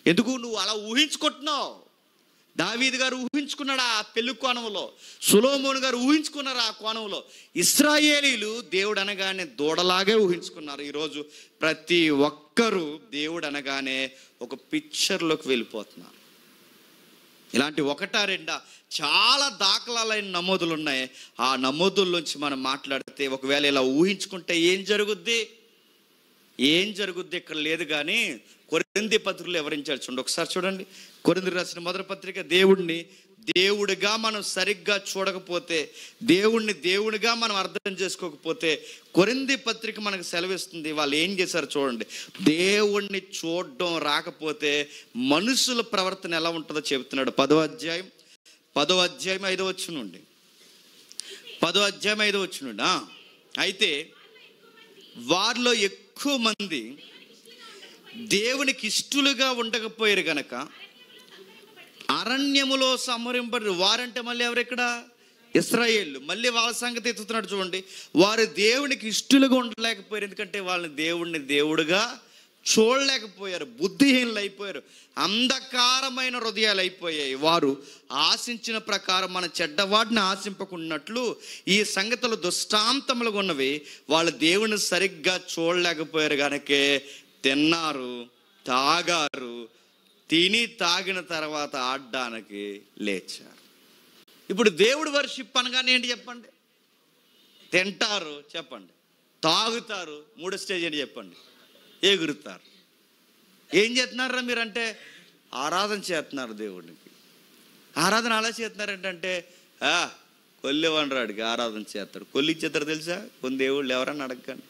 ఎందుకు? నువ్వు అలా ఊహించుకుంటున్నావు. దావీదు గారు ఊహించుకున్నాడు ఆ పెళ్లి కోణంలో, సొలొమోను గారు ఊహించుకున్నారు ఆ కోణంలో. ఇశ్రాయేలీలు దేవుడు అనగానే దూడలాగే ఊహించుకున్నారు. ఈరోజు ప్రతి ఒక్కరూ దేవుడు అనగానే ఒక పిక్చర్లోకి వెళ్ళిపోతున్నారు. ఇలాంటి ఒకటా రెండా చాలా దాఖలాలైన నమోదులు ఉన్నాయి. ఆ నమోదుల్లోంచి మనం మాట్లాడితే ఒకవేళ ఇలా ఊహించుకుంటే ఏం జరుగుద్ది ఇక్కడ లేదు. కానీ కొరింథీ పత్రికలో వివరించారు చూడండి, ఒకసారి చూడండి. కొరింథీ రాసిన మొదటి పత్రిక, దేవుడిని దేవుడిగా మనం సరిగ్గా చూడకపోతే, దేవుణ్ణి దేవుడిగా మనం అర్థం చేసుకోకపోతే కొరింథీ పత్రిక మనకు సెలవిస్తుంది. వాళ్ళు ఏం చేశారు చూడండి. దేవుణ్ణి చూడడం రాకపోతే మనుషుల ప్రవర్తన ఎలా ఉంటుందో చెబుతున్నాడు. 10వ అధ్యాయం 5వ వచనం నుండి. 10వ అధ్యాయం 5వ వచనం నుండి. అయితే వారిలో ఎక్కువ మంది దేవునికి ఇష్టలుగా ఉండకపోయారు గనక అరణ్యములో సంహరింపరు. వారంటే మళ్ళీ ఎవరెక్కడ? ఇశ్రాయేలు. మళ్ళీ వాళ్ళ సంగతి ఎత్తుతున్నాడు చూడండి. వారు దేవునికి ఇష్టలుగా ఉండలేకపోయారు, ఎందుకంటే వాళ్ళని దేవుడిని దేవుడుగా చూడలేకపోయారు, బుద్ధిహీనులు అయిపోయారు, అంధకారమైన హృదయాలు అయిపోయాయి. వారు ఆశించిన ప్రకారం మన చెడ్డవాటిని ఆశింపకున్నట్లు ఈ సంగతులు దుష్టాంతములుగా ఉన్నవి. వాళ్ళు దేవుని సరిగ్గా చూడలేకపోయారు కనుకే తిన్నారు, తాగారు, తిని తాగిన తర్వాత ఆడడానికి లేచారు. ఇప్పుడు దేవుడు వర్షిప్ అనగానే ఏంటి చెప్పండి? తింటారు చెప్పండి, తాగుతారు, 3వ స్టేజ్ ఏంటి చెప్పండి? ఎగురుతారు. ఏం చేస్తున్నారా మీరంటే ఆరాధన చేస్తున్నారు దేవుడికి. ఆరాధన అలా చేస్తున్నారు ఏంటంటే కొల్లివనరాడికి ఆరాధన చేస్తారు. కొల్లి ఇచ్చేస్తారు తెలుసా? కొన్ని దేవుళ్ళు ఎవరన్నా అడగండి,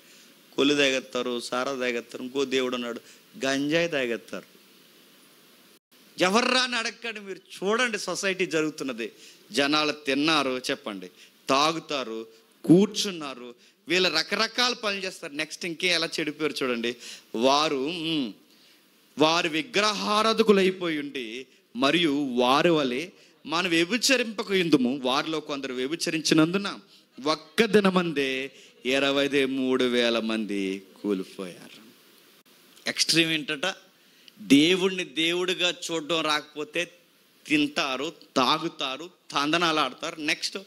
కొల్లు తాగెత్తారు, సారా తాగెత్తారు. ఇంకో దేవుడు అన్నాడు గంజాయి తాగెత్తారు. ఎవర్రా అని అడగండి మీరు. చూడండి సొసైటీ జరుగుతున్నది. జనాలు తిన్నారు చెప్పండి, తాగుతారు, కూర్చున్నారు, వీళ్ళు రకరకాల పనులు చేస్తారు. నెక్స్ట్ ఇంకే ఎలా చెడిపోయారు చూడండి. వారు విగ్రహారాధకులు అయిపోయి ఉండి మరియు వారి వలె మనం వ్యభిచరింపక ఇందుము. వారిలో కొందరు వ్యభిచరించినందున ఒక్క దినమందే 23,000 మంది కూలిపోయారు. ఎక్స్ట్రీమ్ ఏంటట? దేవుణ్ణి దేవుడిగా చూడడం రాకపోతే తింటారు, తాగుతారు, తందనాలు ఆడతారు, నెక్స్ట్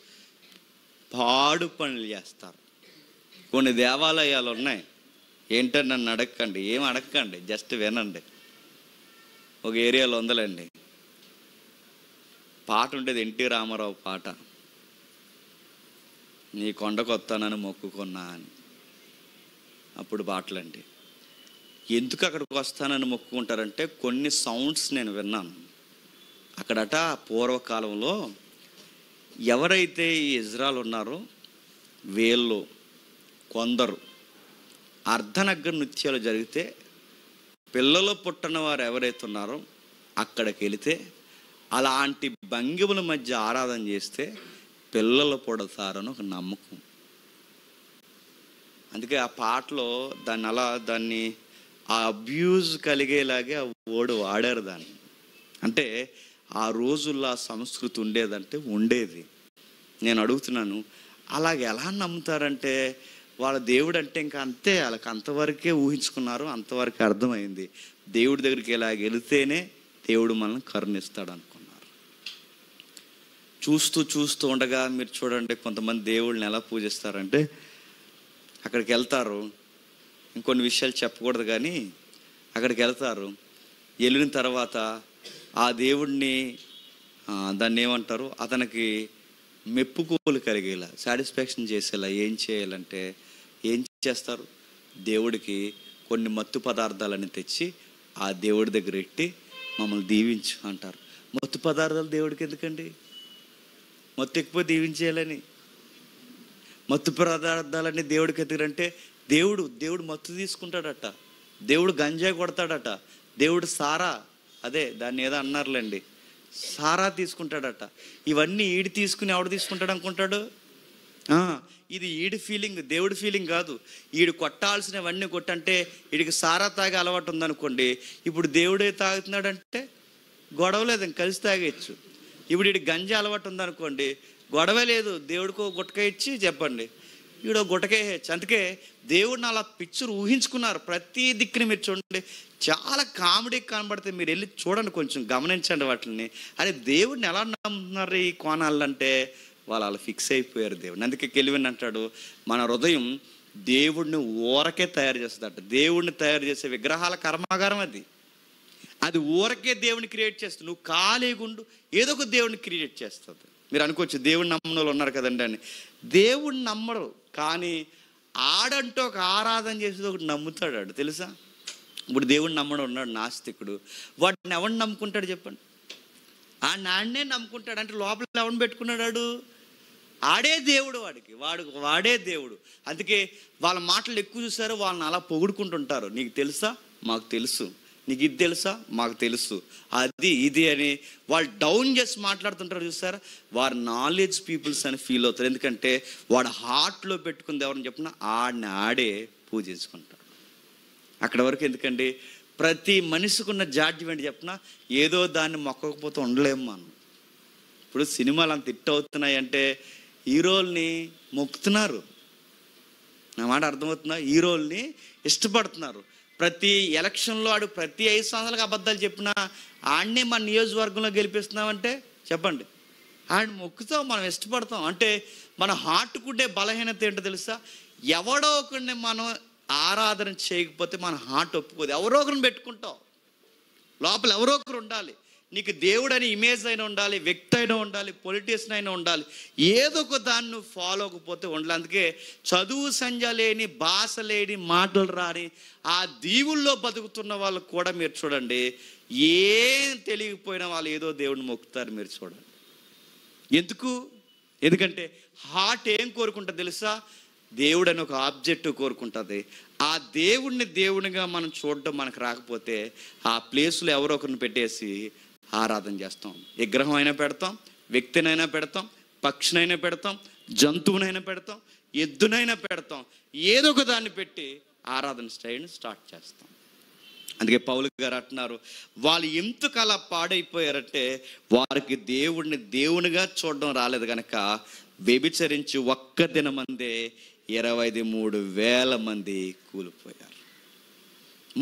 పాడు పనులు చేస్తారు. కొన్ని దేవాలయాలు ఉన్నాయి. ఏంటని నన్ను అడగకండి, ఏం అడగకండి, జస్ట్ వినండి. ఒక ఏరియాలో ఉందలండి పాట ఉండేది, ఎన్టీ రామారావు పాట, నీ కొండకు వస్తానని మొక్కుకున్నా అని. అప్పుడు పాటలండి. ఎందుకు అక్కడికి వస్తానని మొక్కుకుంటారంటే కొన్ని సౌండ్స్ నేను విన్నాను. అక్కడట పూర్వకాలంలో ఎవరైతే ఈ ఇజ్రాయెల్ ఉన్నారో వీళ్ళు కొందరు అర్ధనగ్గర నృత్యాలు జరిగితే పిల్లలు పుట్టిన వారు ఎవరైతే ఉన్నారో అక్కడికి వెళితే అలాంటి భంగిముల మధ్య ఆరాధన చేస్తే పిల్లలు పుడతారని ఒక నమ్మకం. అందుకే ఆ పాటలో దాన్ని ఆ అబ్యూజ్ కలిగేలాగే ఆ వర్డ్ వాడారు దాన్ని. అంటే ఆ రోజుల్లో ఆ సంస్కృతి ఉండేదంటే ఉండేది. నేను అడుగుతున్నాను, అలాగే ఎలా నమ్ముతారంటే వాళ్ళ దేవుడు అంటే ఇంకా అంతే, వాళ్ళకి అంతవరకే ఊహించుకున్నారు, అంతవరకే అర్థమైంది. దేవుడి దగ్గరికి ఇలాగ వెళితేనే దేవుడు మనల్ని కరుణిస్తాడు అనుకున్నారు. చూస్తూ ఉండగా మీరు చూడండి, కొంతమంది దేవుళ్ళని ఎలా పూజిస్తారంటే అక్కడికి వెళ్తారు, ఇంకొన్ని విషయాలు చెప్పకూడదు కానీ అక్కడికి వెళ్తారు, వెళ్ళిన తర్వాత ఆ దేవుడిని దాన్ని ఏమంటారు, అతనికి మెప్పుకోలు కలిగేలా, సాటిస్ఫాక్షన్ చేసేలా ఏం చేయాలంటే ఏం చేస్తారు, దేవుడికి కొన్ని మత్తు పదార్థాలని తెచ్చి ఆ దేవుడి దగ్గర పెట్టి మమ్మల్ని దీవించు అంటారు. మత్తు పదార్థాలు దేవుడికి ఎందుకండి? మత్తు ఎక్కువ దీవించేయాలని. మత్తు పదార్థాలన్నీ దేవుడికి ఎదురంటే దేవుడు మత్తు తీసుకుంటాడట, దేవుడు గంజాయి కొడతాడట, దేవుడు సారా, అదే దాన్ని ఏదో అన్నారులేండి, సారా తీసుకుంటాడట. ఇవన్నీ ఈడు తీసుకుని ఎవడు తీసుకుంటాడు అనుకుంటాడు? ఇది ఈడి ఫీలింగ్, దేవుడి ఫీలింగ్ కాదు. ఈడు కొట్టాల్సినవన్నీ కొట్టంటే వీడికి సారా తాగే అలవాటు ఉందనుకోండి, ఇప్పుడు దేవుడే తాగుతున్నాడంటే గొడవ లేదు, కలిసి తాగేయచ్చు. ఇప్పుడు వీడికి గంజా అలవాటు ఉందనుకోండి, గొడవ లేదు, దేవుడికో గుట్టక ఇచ్చి చెప్పండి వీడో గుట్టకేయచ్చు. అందుకే దేవుడిని అలా పిక్చర్ ఊహించుకున్నారు. ప్రతి దిక్కుని మీరు చూడండి, చాలా కామెడీ కనబడితే మీరు వెళ్ళి చూడండి, కొంచెం గమనించండి వాటిని. అరే దేవుడిని ఎలా నమ్ముతున్నారు ఈ కోణాలంటే వాళ్ళు అలా ఫిక్స్ అయిపోయారు దేవుడిని. అందుకే కెల్విన్ అంటాడు, మన హృదయం దేవుడిని ఊరకే తయారు చేస్తుందట. దేవుడిని తయారు చేసే విగ్రహాల కర్మాగారం అది ఊరకే దేవుడిని క్రియేట్ చేస్తుంది. నువ్వు ఖాళీగుండు, ఏదో ఒక దేవుడిని క్రియేట్ చేస్తుంది. మీరు అనుకోవచ్చు దేవుడిని నమ్మని వాళ్ళు ఉన్నారు కదండి అని. దేవుడిని నమ్మడు, కానీ ఆడంటూ ఒక ఆరాధన చేసేది ఒకటి నమ్ముతాడు ఆడు, తెలుసా? ఇప్పుడు దేవుడిని నమ్మడం ఉన్నాడు నాస్తికుడు, వాడిని ఎవరిని నమ్ముకుంటాడు చెప్పండి? ఆ నాన్నే నమ్ముకుంటాడు. అంటే లోపల ఎవరిని పెట్టుకున్నాడు? ఆడే దేవుడు, వాడే దేవుడు. అందుకే వాళ్ళ మాటలు ఎక్కువ చూసారు, వాళ్ళని అలా పొగుడుకుంటుంటారు. నీకు తెలుసా? మాకు తెలుసు. నీకు ఇది తెలుసా? మాకు తెలుసు. అది ఇది అని వాళ్ళు డౌన్ చేసి మాట్లాడుతుంటారు చూసారా? వారు నాలెడ్జ్ పీపుల్స్ అని ఫీల్ అవుతారు. ఎందుకంటే వాడు హార్ట్లో పెట్టుకుంది ఎవరిని చెప్పినా ఆడే పూజించుకుంటాడు. అక్కడ వరకు ఎందుకండి? ప్రతి మనిషికున్న జాడ్యం ఏంటి చెప్పినా, ఏదో దాన్ని మొక్కకపోతే ఉండలేము మనం. ఇప్పుడు సినిమాలు అంత హిట్ అవుతున్నాయి అంటే హీరోల్ని మొక్కుతున్నారు. నా మాట అర్థమవుతుందా? హీరోల్ని ఇష్టపడుతున్నారు. ప్రతి ఎలక్షన్లో ప్రతి 5 సంవత్సరాలకు అబద్ధాలు చెప్పినా ఆడనే మన నియోజకవర్గంలో గెలిపిస్తున్నామంటే చెప్పండి, ఆడిని మొక్కుతాం, మనం ఇష్టపడతాం. అంటే మన హార్ట్కుండే బలహీనత ఏంటో తెలుసా? ఎవడో ఒకరిని మనం ఆరాధన చేయకపోతే మన హార్ట్ ఒప్పుకోదు. ఎవరో ఒకరిని పెట్టుకుంటాం, లోపల ఎవరో ఒకరు ఉండాలి. నీకు దేవుడు అని ఇమేజ్ అయినా ఉండాలి, వ్యక్తి అయినా ఉండాలి, పొలిటీషియన్ అయినా ఉండాలి. ఏదో ఒక దాన్ని నువ్వు ఫాలో అవ్వకపోతే ఉండాలి. అందుకే చదువు సంధ్య లేని, భాష లేని, మాటలు రాని ఆ దీవుల్లో బతుకుతున్న వాళ్ళకు కూడా మీరు చూడండి, ఏం తెలియకపోయినా వాళ్ళు ఏదో దేవుడిని మొక్కుతారు. మీరు చూడండి ఎందుకంటే హార్ట్ ఏం కోరుకుంటుంది తెలుసా? దేవుడు అని ఒక ఆబ్జెక్టివ్ కోరుకుంటుంది. ఆ దేవుడిని దేవునిగా మనం చూడడం మనకు రాకపోతే ఆ ప్లేస్లో ఎవరో ఒకరిని పెట్టేసి ఆరాధన చేస్తాం. విగ్రహం అయినా పెడతాం, వ్యక్తినైనా పెడతాం, పక్షినైనా పెడతాం, జంతువునైనా పెడతాం, ఎద్దునైనా పెడతాం, ఏదో ఒక దాన్ని పెట్టి ఆరాధన స్టైల్ని స్టార్ట్ చేస్తాం. అందుకే పౌలు గారు అంటున్నారు, వాళ్ళు ఎందుకు అలా పాడైపోయారంటే వారికి దేవుడిని దేవునిగా చూడడం రాలేదు కనుక వ్యభిచరించి ఒక్క దినమందే 23,000 మంది కూలిపోయారు.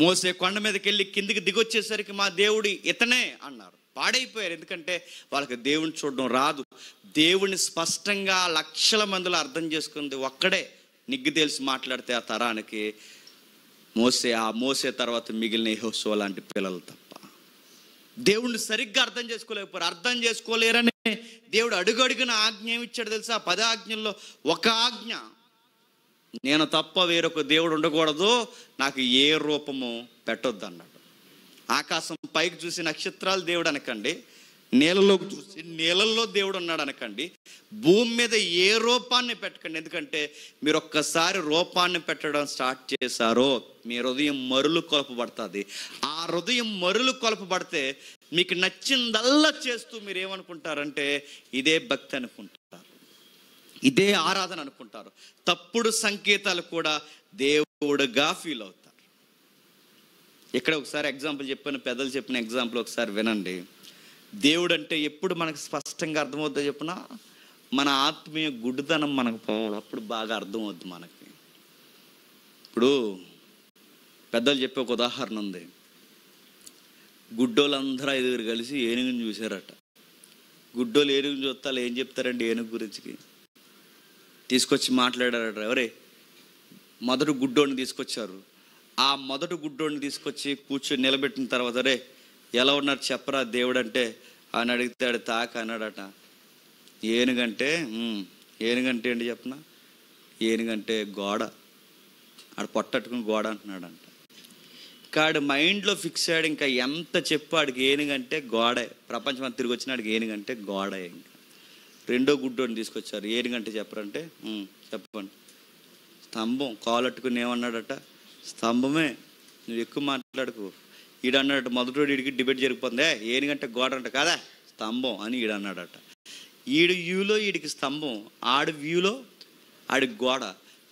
మోసే కొండ మీదకి వెళ్ళి కిందికి దిగొచ్చేసరికి మా దేవుడు ఇతనే అన్నారు. పాడైపోయారు. ఎందుకంటే వాళ్ళకి దేవుని చూడడం రాదు. దేవుని స్పష్టంగా లక్షల మందిలో అర్థం చేసుకుంది ఒక్కడే. నిగ్గు తెలిసి మాట్లాడితే ఆ తరానికి మోసే తర్వాత మిగిలిన యెహోషువ లాంటి పిల్లలు తప్ప దేవుణ్ణి సరిగ్గా అర్థం చేసుకోలేకపోయారు. అర్థం చేసుకోలేరని దేవుడు అడుగడుగున ఆజ్ఞ ఏమిచ్చాడు తెలుసా? 10 ఆజ్ఞల్లో ఒక ఆజ్ఞ, నేను తప్ప వేరొక దేవుడు ఉండకూడదు, నాకు ఏ రూపము పెట్టొద్దు అన్నాడు. ఆకాశం పైకి చూసి నక్షత్రాలు దేవుడు అనకండి, నీళ్ళలోకి చూసి నీళ్ళల్లో దేవుడు ఉన్నాడు అనకండి, భూమి మీద ఏ రూపాన్ని పెట్టకండి. ఎందుకంటే మీరు ఒక్కసారి రూపాన్ని పెట్టడం స్టార్ట్ చేశారో మీ హృదయం మరులు కొలపబడుతుంది. ఆ హృదయం మరులు కొలపబడితే మీకు నచ్చిందల్లా చేస్తూ మీరు ఏమనుకుంటారంటే ఇదే భక్తి అనుకుంటారు, ఇదే ఆరాధన అనుకుంటారు. తప్పుడు సంకేతాలు కూడా దేవుడుగా ఫీల్ అవుతారు. ఇక్కడ ఒకసారి ఎగ్జాంపుల్ చెప్పాను, పెద్దలు చెప్పిన ఎగ్జాంపుల్ ఒకసారి వినండి. దేవుడు అంటే ఎప్పుడు మనకు స్పష్టంగా అర్థమవుతుందో చెప్పిన, మన ఆత్మీయ గుడ్డితనం మనకు పోవాలి, అప్పుడు బాగా అర్థమవుద్ది మనకి. ఇప్పుడు పెద్దలు చెప్పే ఒక ఉదాహరణ ఉంది. గుడ్డోళ్ళందరూ 5 కలిసి ఏనుగుని చూశారట. గుడ్డోళ్ళు ఏనుగుని చూస్తే ఏం చెప్తారండి ఏనుగు గురించి? తీసుకొచ్చి మాట్లాడారట. ఎవరే మొదటి గుడ్డోడిని తీసుకొచ్చారు. ఆ మొదటి గుడ్డోడిని తీసుకొచ్చి కూర్చొని నిలబెట్టిన తర్వాత, రే ఎలా ఉన్నారు చెప్పరా దేవుడు అంటే అని అడిగితే తాక అన్నాడట. ఏనుగంటే ఏంటి చెప్పనా, ఏనుగంటే గోడ, ఆడు పొట్టట్టుకుని గోడ అంటున్నాడంట. కాడు మైండ్లో ఫిక్స్ అయ్యాడు. ఇంకా ఎంత చెప్పు ఆడికి ఏనుగంటే గోడే, ప్రపంచం అంతా తిరిగి వచ్చిన ఆడికి ఏనుగంటే గోడే. ఇంకా రెండో గుడ్డోని తీసుకొచ్చారు. ఏనుగంటే చెప్పరంటే చెప్పండి. స్తంభం. కాలట్టుకుని ఏమన్నాడట, స్తంభమే, నువ్వు ఎక్కువ మాట్లాడుకు. ఈడన్నాడట, మొదటోడు వీడికి డిబేట్ జరిగిపోతుంది, ఏనుగంటే గోడ అంట కాదా స్తంభం అని ఈడన్నాడట. ఈడు వ్యూలో వీడికి స్తంభం, ఆడి వ్యూలో ఆడికి గోడ.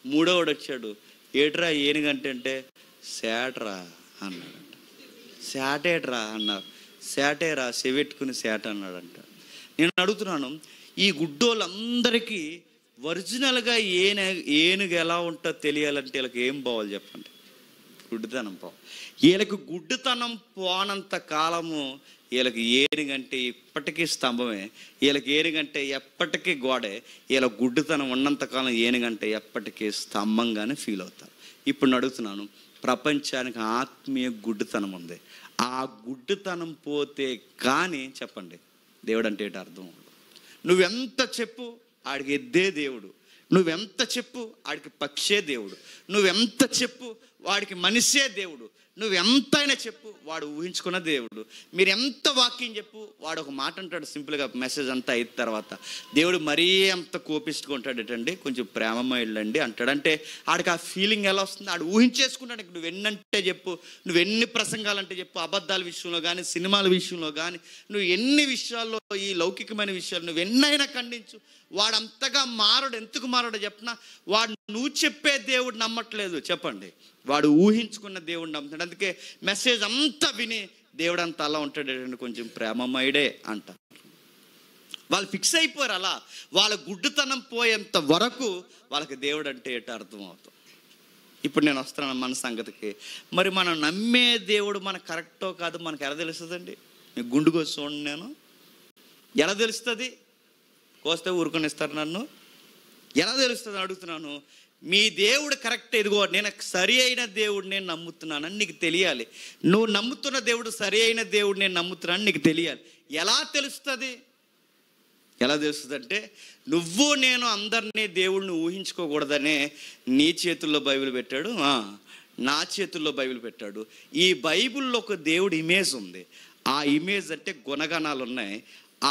మూడోవాడు వచ్చాడు, ఏట్రా ఏనుగంటే అంటే శాటరా అన్నాడంట. శాటేట్రా అన్నారు. శాటేరా చెవెట్టుకుని శాట అన్నాడంట. నేను అడుగుతున్నాను, ఈ గుడ్డోళ్ళందరికీ ఒరిజినల్గా ఏనుగు ఎలా ఉంటుందో తెలియాలంటే వీళ్ళకి ఏం పోవాలి చెప్పండి? గుడ్డితనం పోవాలి. వీళ్ళకి గుడ్డితనం పోనంత కాలము వీళ్ళకి ఏనుగంటే ఇప్పటికీ స్తంభమే, వీళ్ళకి ఏనుగంటే ఎప్పటికీ గోడే. వీళ్ళ గుడ్డితనం ఉన్నంతకాలం ఏనుగంటే ఎప్పటికీ స్తంభంగానే ఫీల్ అవుతారు. ఇప్పుడు అడుగుతున్నాను, ప్రపంచానికి ఆత్మీయ గుడ్డితనం ఉంది. ఆ గుడ్డితనం పోతే కానీ చెప్పండి దేవుడు అంటే ఏంటి అర్థం. నువ్వెంత చెప్పు ఆడికి ఎద్దే దేవుడు, నువ్వెంత చెప్పు ఆడికి పక్షే దేవుడు, నువ్వెంత చెప్పు వాడికి మనిషే దేవుడు, నువ్వెంతైనా చెప్పు వాడు ఊహించుకున్న దేవుడు. మీరు ఎంత వాక్యం చెప్పు వాడు ఒక మాట అంటాడు. సింపుల్గా మెసేజ్ అంతా అయిన తర్వాత దేవుడు మరీ అంత కోపిస్తుగా ఉంటాడటండి, కొంచెం ప్రేమమయుడండి అంటాడంటే ఆడికి ఆ ఫీలింగ్ ఎలా వస్తుంది? ఆడు ఊహించేసుకుంటాడు. నువ్వు ఎన్నంటే చెప్పు, నువ్వు ఎన్ని ప్రసంగాలంటే చెప్పు, అబద్ధాల విషయంలో కానీ సినిమాల విషయంలో కానీ నువ్వు ఎన్ని విషయాల్లో ఈ లౌకికమైన విషయాలు నువ్వు ఎన్నైనా ఖండించు, వాడంతగా మారడు. ఎందుకు మారడో చెప్పినా, వాడు నువ్వు చెప్పే దేవుడు నమ్మట్లేదు చెప్పండి, వాడు ఊహించుకున్న దేవుడు నమ్ముతాడు. అందుకే మెసేజ్ అంతా విని దేవుడు అంతా అలా ఉంటాడు, కొంచెం ప్రేమమయుడే అంటారు. వాళ్ళు ఫిక్స్ అయిపోయారు అలా. వాళ్ళ గుడ్డుతనం పోయేంత వరకు వాళ్ళకి దేవుడు అంటే ఏంటో అర్థం అవుతాం. ఇప్పుడు నేను వస్తున్నాను మన సంగతికి. మరి మనం నమ్మే దేవుడు మనకు కరెక్టో కాదు మనకు ఎలా తెలుస్తుందండి? మీకు గుండు కోసి చూడండి, నేను ఎలా తెలుస్తుంది? కోస్తే ఊరుకొని ఇస్తారు నన్ను, ఎలా తెలుస్తుంది అడుగుతున్నాను. మీ దేవుడు కరెక్ట్, ఇదిగో నేను సరి అయిన దేవుడు నేను నమ్ముతున్నానని నీకు తెలియాలి. నువ్వు నమ్ముతున్న దేవుడు సరి అయిన దేవుడు నేను నమ్ముతున్నాను నీకు తెలియాలి. ఎలా తెలుస్తుంది? ఎలా తెలుస్తుంది అంటే, నువ్వు నేను అందరినీ దేవుడిని ఊహించుకోకూడదనే నీ చేతుల్లో బైబిల్ పెట్టాడు, నా చేతుల్లో బైబిల్ పెట్టాడు. ఈ బైబిల్లో ఒక దేవుడి ఇమేజ్ ఉంది. ఆ ఇమేజ్ అంటే గుణగణాలు ఉన్నాయి.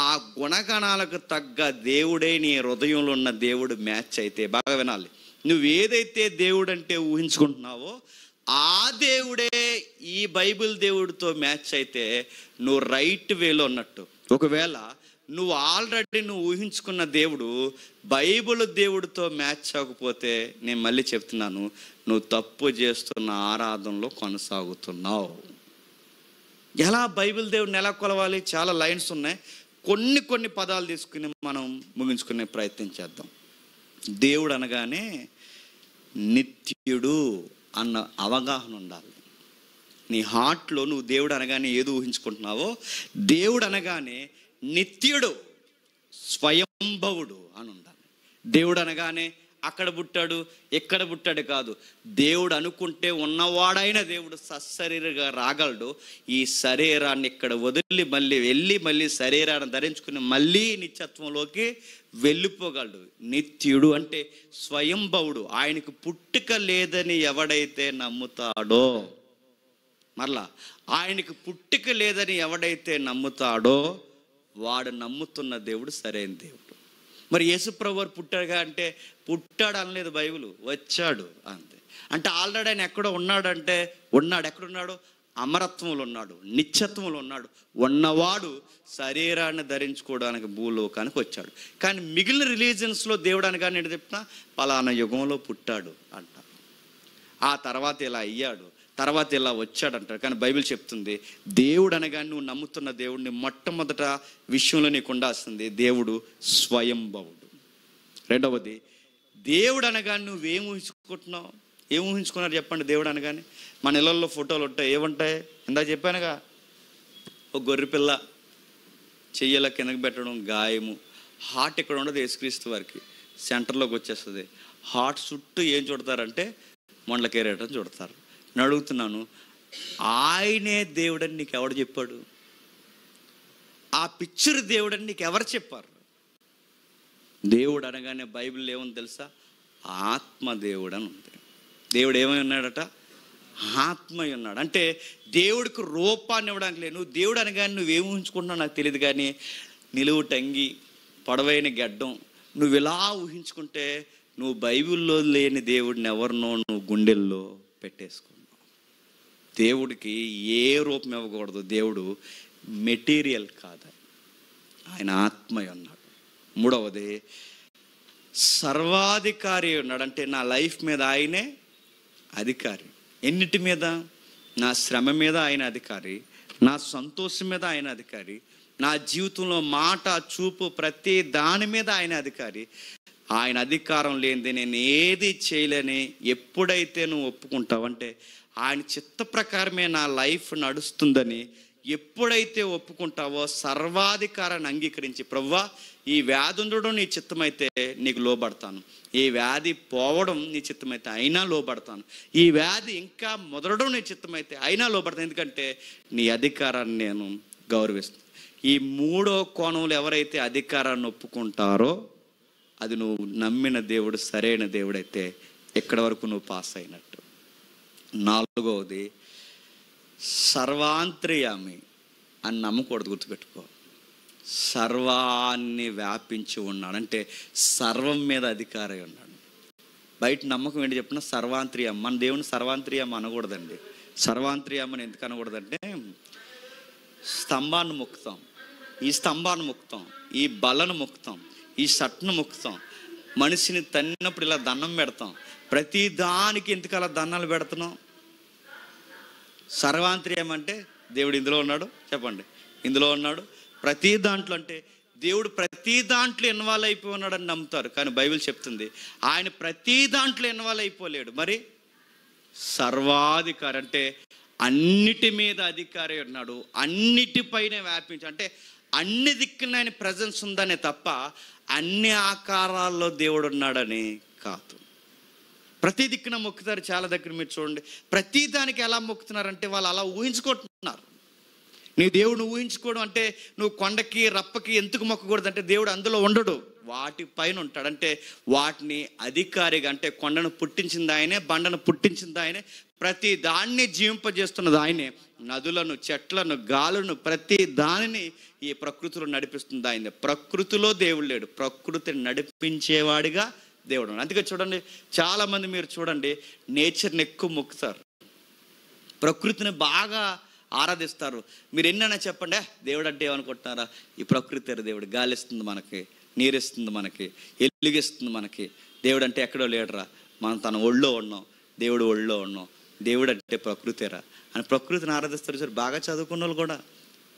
ఆ గుణగణాలకు తగ్గ దేవుడే నీ హృదయంలో ఉన్న దేవుడు మ్యాచ్ అయితే, బాగా వినాలి, నువ్వు ఏదైతే దేవుడు అంటే ఊహించుకుంటున్నావో ఆ దేవుడే ఈ బైబిల్ దేవుడితో మ్యాచ్ అయితే నువ్వు రైట్ వేలో ఉన్నట్టు. ఒకవేళ నువ్వు ఆల్రెడీ నువ్వు ఊహించుకున్న దేవుడు బైబిల్ దేవుడితో మ్యాచ్ అవ్వకపోతే, నేను మళ్ళీ చెప్తున్నాను, నువ్వు తప్పు చేస్తున్న ఆరాధనలో కొనసాగుతున్నావు. ఎలా బైబిల్ దేవుడిని ఎలా కొలవాలి? చాలా లైన్స్ ఉన్నాయి. కొన్ని పదాలు తీసుకుని మనం ముగించుకునే ప్రయత్నం చేద్దాం. దేవుడు అనగానే నిత్యుడు అన్న అవగాహన ఉండాలి నీ హార్ట్లో. నువ్వు దేవుడు అనగానే ఏదో ఊహించుకుంటున్నావో, దేవుడు అనగానే నిత్యుడు, స్వయంభవుడు అని ఉండాలి. దేవుడు అనగానే అక్కడ పుట్టాడు ఎక్కడ పుట్టాడు కాదు. దేవుడు అనుకుంటే ఉన్నవాడైన దేవుడు సశరీరగా రాగలడు. ఈ శరీరాన్ని ఇక్కడ వదిలి మళ్ళీ శరీరాన్ని ధరించుకుని మళ్ళీ నిత్యత్వంలోకి వెళ్ళిపోగలడు. నిత్యుడు అంటే స్వయంభవుడు. ఆయనకు పుట్టుక లేదని ఎవడైతే నమ్ముతాడో, మరలా ఆయనకు పుట్టుక లేదని ఎవడైతే నమ్ముతాడో వాడు నమ్ముతున్న దేవుడు సరైన దేవుడు. మరి యేసుప్రభు వారు పుట్టాడుగా అంటే పుట్టాడు అనలేదు బైబిల్, వచ్చాడు అంతే. అంటే ఆల్రెడీ ఆయన ఎక్కడో ఉన్నాడంటే ఉన్నాడు. ఎక్కడున్నాడు? అమరత్వంలో ఉన్నాడు, నిత్యత్వంలో ఉన్నాడు. ఉన్నవాడు శరీరాన్ని ధరించుకోవడానికి భూలోకానికి వచ్చాడు. కానీ మిగిలిన రిలీజియన్స్లో దేవుడు అనగానే ఏంటి చెప్తున్నా, పలానా యుగంలో పుట్టాడు అంటారు, ఆ తర్వాత ఇలా అయ్యాడు, తర్వాత ఇలా వచ్చాడు అంటారు. కానీ బైబిల్ చెప్తుంది దేవుడు అనగానే నువ్వు నమ్ముతున్న దేవుడిని మొట్టమొదట విషయంలో నీకు ఉండాల్సింది దేవుడు స్వయంభవుడు. రెండవది, దేవుడు అనగానే నువ్వేం ఊహించుకుంటున్నావు? ఏం ఊహించుకున్నారు చెప్పండి? దేవుడు అనగానే మన ఇళ్ళల్లో ఫోటోలు ఉంటాయి, ఏముంటాయి? ఇందాక చెప్పానుగా, ఒక గొర్రెపిల్ల చెయ్యల కిందకి పెట్టడం, గాయము. హార్ట్ ఇక్కడ ఉండదు యేసుక్రీస్తు వారికి, సెంటర్లోకి వచ్చేస్తుంది. హార్ట్ చుట్టూ ఏం చుడతారంటే మొండలకేరేటం చుడతారు. నేను అడుగుతున్నాను, ఆయనే దేవుడని నీకు ఎవడు చెప్పాడు? ఆ పిక్చర్ దేవుడని నీకు ఎవరు చెప్పారు? దేవుడు అనగానే బైబిల్లో ఏముంది తెలుసా? ఆత్మదేవుడు అని ఉంది. దేవుడు ఏమై ఉన్నాడట? ఆత్మయ్య ఉన్నాడు. అంటే దేవుడికి రూపాన్ని ఇవ్వడానికి లేదు. నువ్వు దేవుడు అనగానే నువ్వేం ఊహించుకుంటున్నావు నాకు తెలియదు, కానీ నిలువు టంగి, పొడవైన గడ్డం, నువ్వు ఇలా ఊహించుకుంటే నువ్వు బైబిల్లో లేని దేవుడిని ఎవరినో నువ్వు గుండెల్లో పెట్టేసుకున్నావు. దేవుడికి ఏ రూపం ఇవ్వకూడదు. దేవుడు మెటీరియల్ కాదు, ఆయన ఆత్మయ్య ఉన్నాడు. మూడవది, సర్వాధికారి ఉన్నాడు. అంటే నా లైఫ్ మీద ఆయనే అధికారి. ఎన్నిటి మీద? నా శ్రమ మీద ఆయన అధికారి, నా సంతోషం మీద ఆయన అధికారి, నా జీవితంలో మాట చూపు ప్రతి దాని మీద ఆయన అధికారి. ఆయన అధికారం లేనిది నేను ఏది చేయలేని ఎప్పుడైతే నువ్వు ఒప్పుకుంటావంటే ఆయన చిత్త ప్రకారమే నా లైఫ్ నడుస్తుందని ఎప్పుడైతే ఒప్పుకుంటావో సర్వాధికారాన్ని అంగీకరించి, ప్రభువా ఈ వ్యాధి ఉండడం నీ చిత్తమైతే నీకు లోబడతాను, ఈ వ్యాధి పోవడం నీ చిత్తమైతే అయినా లోబడతాను, ఈ వ్యాధి ఇంకా ముదరడం నీ చిత్తమైతే అయినా లోబడతాను, ఎందుకంటే నీ అధికారాన్ని నేను గౌరవిస్తాను. ఈ మూడో కోణంలో ఎవరైతే అధికారాన్ని ఒప్పుకుంటారో అది నువ్వు నమ్మిన దేవుడు సరైన దేవుడైతే ఎక్కడి వరకు నువ్వు పాస్ అయినట్టు. నాలుగవది, సర్వాంతర్యామి అని నమ్మకూడదు, గుర్తుపెట్టుకో. సర్వాన్ని వ్యాపించి ఉన్నాడు అంటే సర్వం మీద అధికారి ఉన్నాడు. బయట నమ్మకం ఏంటి చెప్పిన? సర్వాంతర్యం. మన దేవుని సర్వాంతర్యం అనకూడదండి. సర్వాంతర్యామని ఎందుకు అనకూడదంటే, స్తంభాన్ని మొక్కుతాం, ఈ స్తంభాన్ని మొక్కుతాం, ఈ బలను మొక్కుతాం, ఈ షట్ను మొక్కుతాం, మనిషిని తన్నినప్పుడు ఇలా దండం పెడతాం. ప్రతి దానికి ఎందుకు అలా దండాలు పెడుతున్నాం? సర్వాంతర్యం అంటే దేవుడు ఇందులో ఉన్నాడు, చెప్పండి, ఇందులో ఉన్నాడు ప్రతి దాంట్లో. అంటే దేవుడు ప్రతి దాంట్లో ఇన్వాల్వ్ అయిపోయి ఉన్నాడని నమ్ముతారు, కానీ బైబిల్ చెప్తుంది ఆయన ప్రతి దాంట్లో ఇన్వాల్వ్ అయిపోలేడు. మరి సర్వాధికారి అంటే అన్నిటి మీద అధికారి ఉన్నాడు, అన్నిటిపైన వ్యాపించి, అంటే అన్ని దిక్కున ఆయన ప్రజెన్స్ ఉందనే తప్ప అన్ని ఆకారాల్లో దేవుడు ఉన్నాడని కాదు. ప్రతి దిక్కున మొక్కుతారు. చాలా దగ్గర మీరు చూడండి, ప్రతి దానికి ఎలా మొక్కుతున్నారంటే వాళ్ళు అలా ఊహించుకుంటున్నారు. నీ దేవుడిని ఊహించుకోవడం అంటే నువ్వు కొండకి రప్పకి ఎందుకు మొక్కకూడదు అంటే దేవుడు అందులో ఉండడు, వాటి పైన ఉంటాడు. అంటే వాటిని అధికారిగా, అంటే కొండను పుట్టించింది ఆయనే, బండను పుట్టించింది ఆయనే, ప్రతి దాన్ని జీవింపజేస్తున్నది ఆయనే, నదులను, చెట్లను, గాలులను, ప్రతి దానిని ఈ ప్రకృతిలో నడిపిస్తుంది ఆయనే. ప్రకృతిలో దేవుడు లేడు, ప్రకృతిని నడిపించేవాడిగా దేవుడు. అందుకే చూడండి, చాలామంది మీరు చూడండి నేచర్ని ఎక్కువ మొక్కుతారు, ప్రకృతిని బాగా ఆరాధిస్తారు. మీరు ఎన్నైనా చెప్పండి, దేవుడు అంటే ఏమనుకుంటున్నారా? ఈ ప్రకృతి దేవుడు గాలి ఇస్తుంది మనకి, నీరు ఇస్తుంది మనకి, ఎలుగిస్తుంది మనకి. దేవుడు అంటే ఎక్కడో లేడరా, మనం తన ఒళ్ళో ఉన్నాం, దేవుడు ఒళ్ళో ఉన్నాం, దేవుడు అంటే ప్రకృతిరా అని ప్రకృతిని ఆరాధిస్తారు. సార్ బాగా చదువుకున్న వాళ్ళు కూడా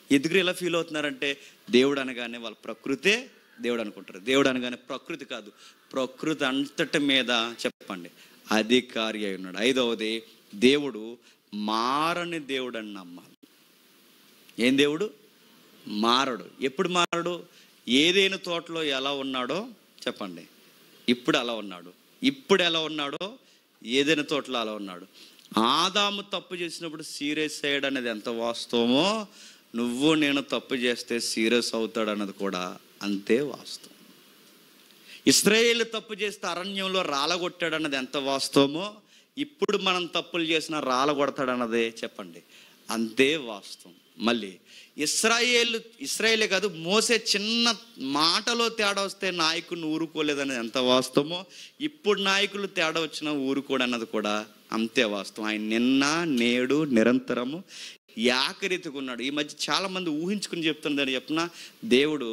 ఎదుగు ఎలా ఫీల్ అవుతున్నారంటే దేవుడు అనగానే వాళ్ళు ప్రకృతే దేవుడు అనుకుంటారు. దేవుడు అనగానే ప్రకృతి కాదు, ప్రకృతి అంతటి మీద చెప్పండి అధికారి అయి ఉన్నాడు. ఐదవది, దేవుడు మారని దేవుడు అని నమ్మాలి. ఏం దేవుడు? మారడు. ఎప్పుడు మారడు? ఏదైనా తోటలో ఎలా ఉన్నాడో చెప్పండి, ఇప్పుడు అలా ఉన్నాడు. ఇప్పుడు ఎలా ఉన్నాడో ఏదైనా తోటలో అలా ఉన్నాడు. ఆదాము తప్పు చేసినప్పుడు సీరియస్ అయ్యాడు అనేది ఎంత వాస్తవమో, నువ్వు నేను తప్పు చేస్తే సీరియస్ అవుతాడు అన్నది కూడా అంతే వాస్తవం. ఇశ్రాయేలు తప్పు చేస్తే అరణ్యంలో రాలగొట్టాడు అన్నది ఎంత వాస్తవమో, ఇప్పుడు మనం తప్పులు చేసినా రాలగొడతాడు అన్నదే చెప్పండి అంతే వాస్తవం. మళ్ళీ ఇస్రాయేలే కాదు, మోసే చిన్న మాటలో తేడా వస్తే నాయకుడిని ఊరుకోలేదనేది ఎంత వాస్తవమో, ఇప్పుడు నాయకులు తేడా వచ్చినా ఊరుకోడన్నది కూడా అంతే వాస్తవం. ఆయన నిన్న నేడు నిరంతరము ఏకరీతిగా ఉన్నాడు. ఈ మధ్య చాలామంది ఊహించుకుని చెప్తున్నదని చెప్పిన దేవుడు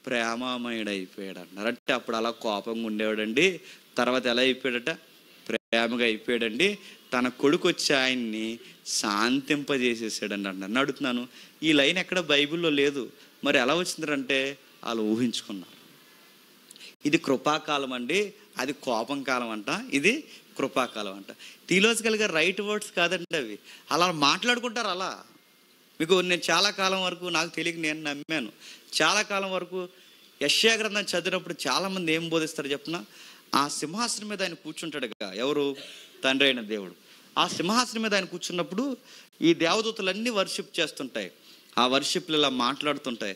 ప్రేమమయుడు అయిపోయాడు అన్నారు. అంటే అప్పుడు అలా కోపంగా ఉండేవాడండి, తర్వాత ఎలా అయిపోయాడట? ప్రేమగా అయిపోయాడండి. తన కొడుకు వచ్చి ఆయన్ని శాంతింపజేసేసాడండి అన్నారు. అడుగుతున్నాను, ఈ లైన్ ఎక్కడ బైబిల్లో లేదు, మరి ఎలా వచ్చిందంటే వాళ్ళు ఊహించుకున్నారు. ఇది కృపాకాలం అండి, అది కోపం కాలం అంట, ఇది కృపాకాలం అంట. థియోలాజికల్గా రైట్ వర్డ్స్ కాదండి అవి. అలా మాట్లాడుకుంటారు. అలా మీకు నేను చాలా కాలం వరకు, నాకు తెలియక నేను నమ్మాను, చాలా కాలం వరకు యెషయా గ్రంథం చదివినప్పుడు చాలామంది ఏం బోధిస్తారు చెప్పిన, ఆ సింహాసనం మీద ఆయన కూర్చుంటాడుగా, ఎవరు? తండ్రి అయిన దేవుడు. ఆ సింహాసనం మీద ఆయన కూర్చున్నప్పుడు ఈ దేవదూతలన్నీ వర్షిప్ చేస్తుంటాయి. ఆ వర్షిప్లు ఇలా మాట్లాడుతుంటాయి,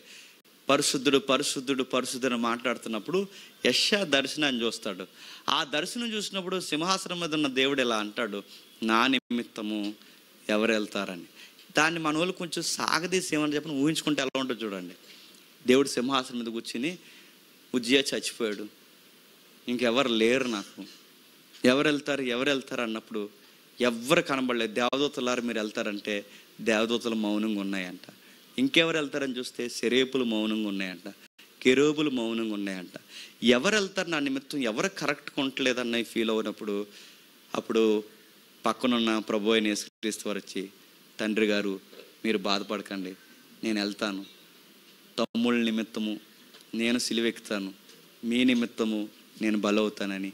పరిశుద్ధుడు పరిశుద్ధుడు పరిశుద్ధుడు మాట్లాడుతున్నప్పుడు యెషయా దర్శనాన్ని చూస్తాడు. ఆ దర్శనం చూసినప్పుడు సింహాసనం మీద ఉన్న దేవుడు ఇలా అంటాడు, నా నిమిత్తము ఎవరు వెళ్తారని. దాన్ని మన వాళ్ళు కొంచెం సాగదీసి ఏమని చెప్పిన ఊహించుకుంటే ఎలా ఉంటుందో చూడండి. దేవుడు సింహాసనం మీద కూర్చుని, ఉజ్జియా చచ్చిపోయాడు, ఇంకెవరు లేరు, నాకు ఎవరు వెళ్తారు అన్నప్పుడు ఎవ్వరు కనబడలేదు. దేవదూతలారు మీరు వెళ్తారంటే దేవదూతలు మౌనంగా ఉన్నాయంట. ఇంకెవరు వెళ్తారని చూస్తే సెరేపులు మౌనంగా ఉన్నాయంట, కెరూబులు మౌనంగా ఉన్నాయంట. ఎవరు వెళ్తారు నా నిమిత్తం, ఎవరు కరెక్ట్గా ఉండలేదన్న ఫీల్ అవునప్పుడు అప్పుడు పక్కనున్న ప్రభు అయిన యేసుక్రీస్తు వారు వచ్చి, తండ్రి గారు మీరు బాధపడకండి, నేను వెళ్తాను, తమ్ముళ్ళ నిమిత్తము నేను సిలువెక్కుతాను, మీ నిమిత్తము నేను బలవుతానని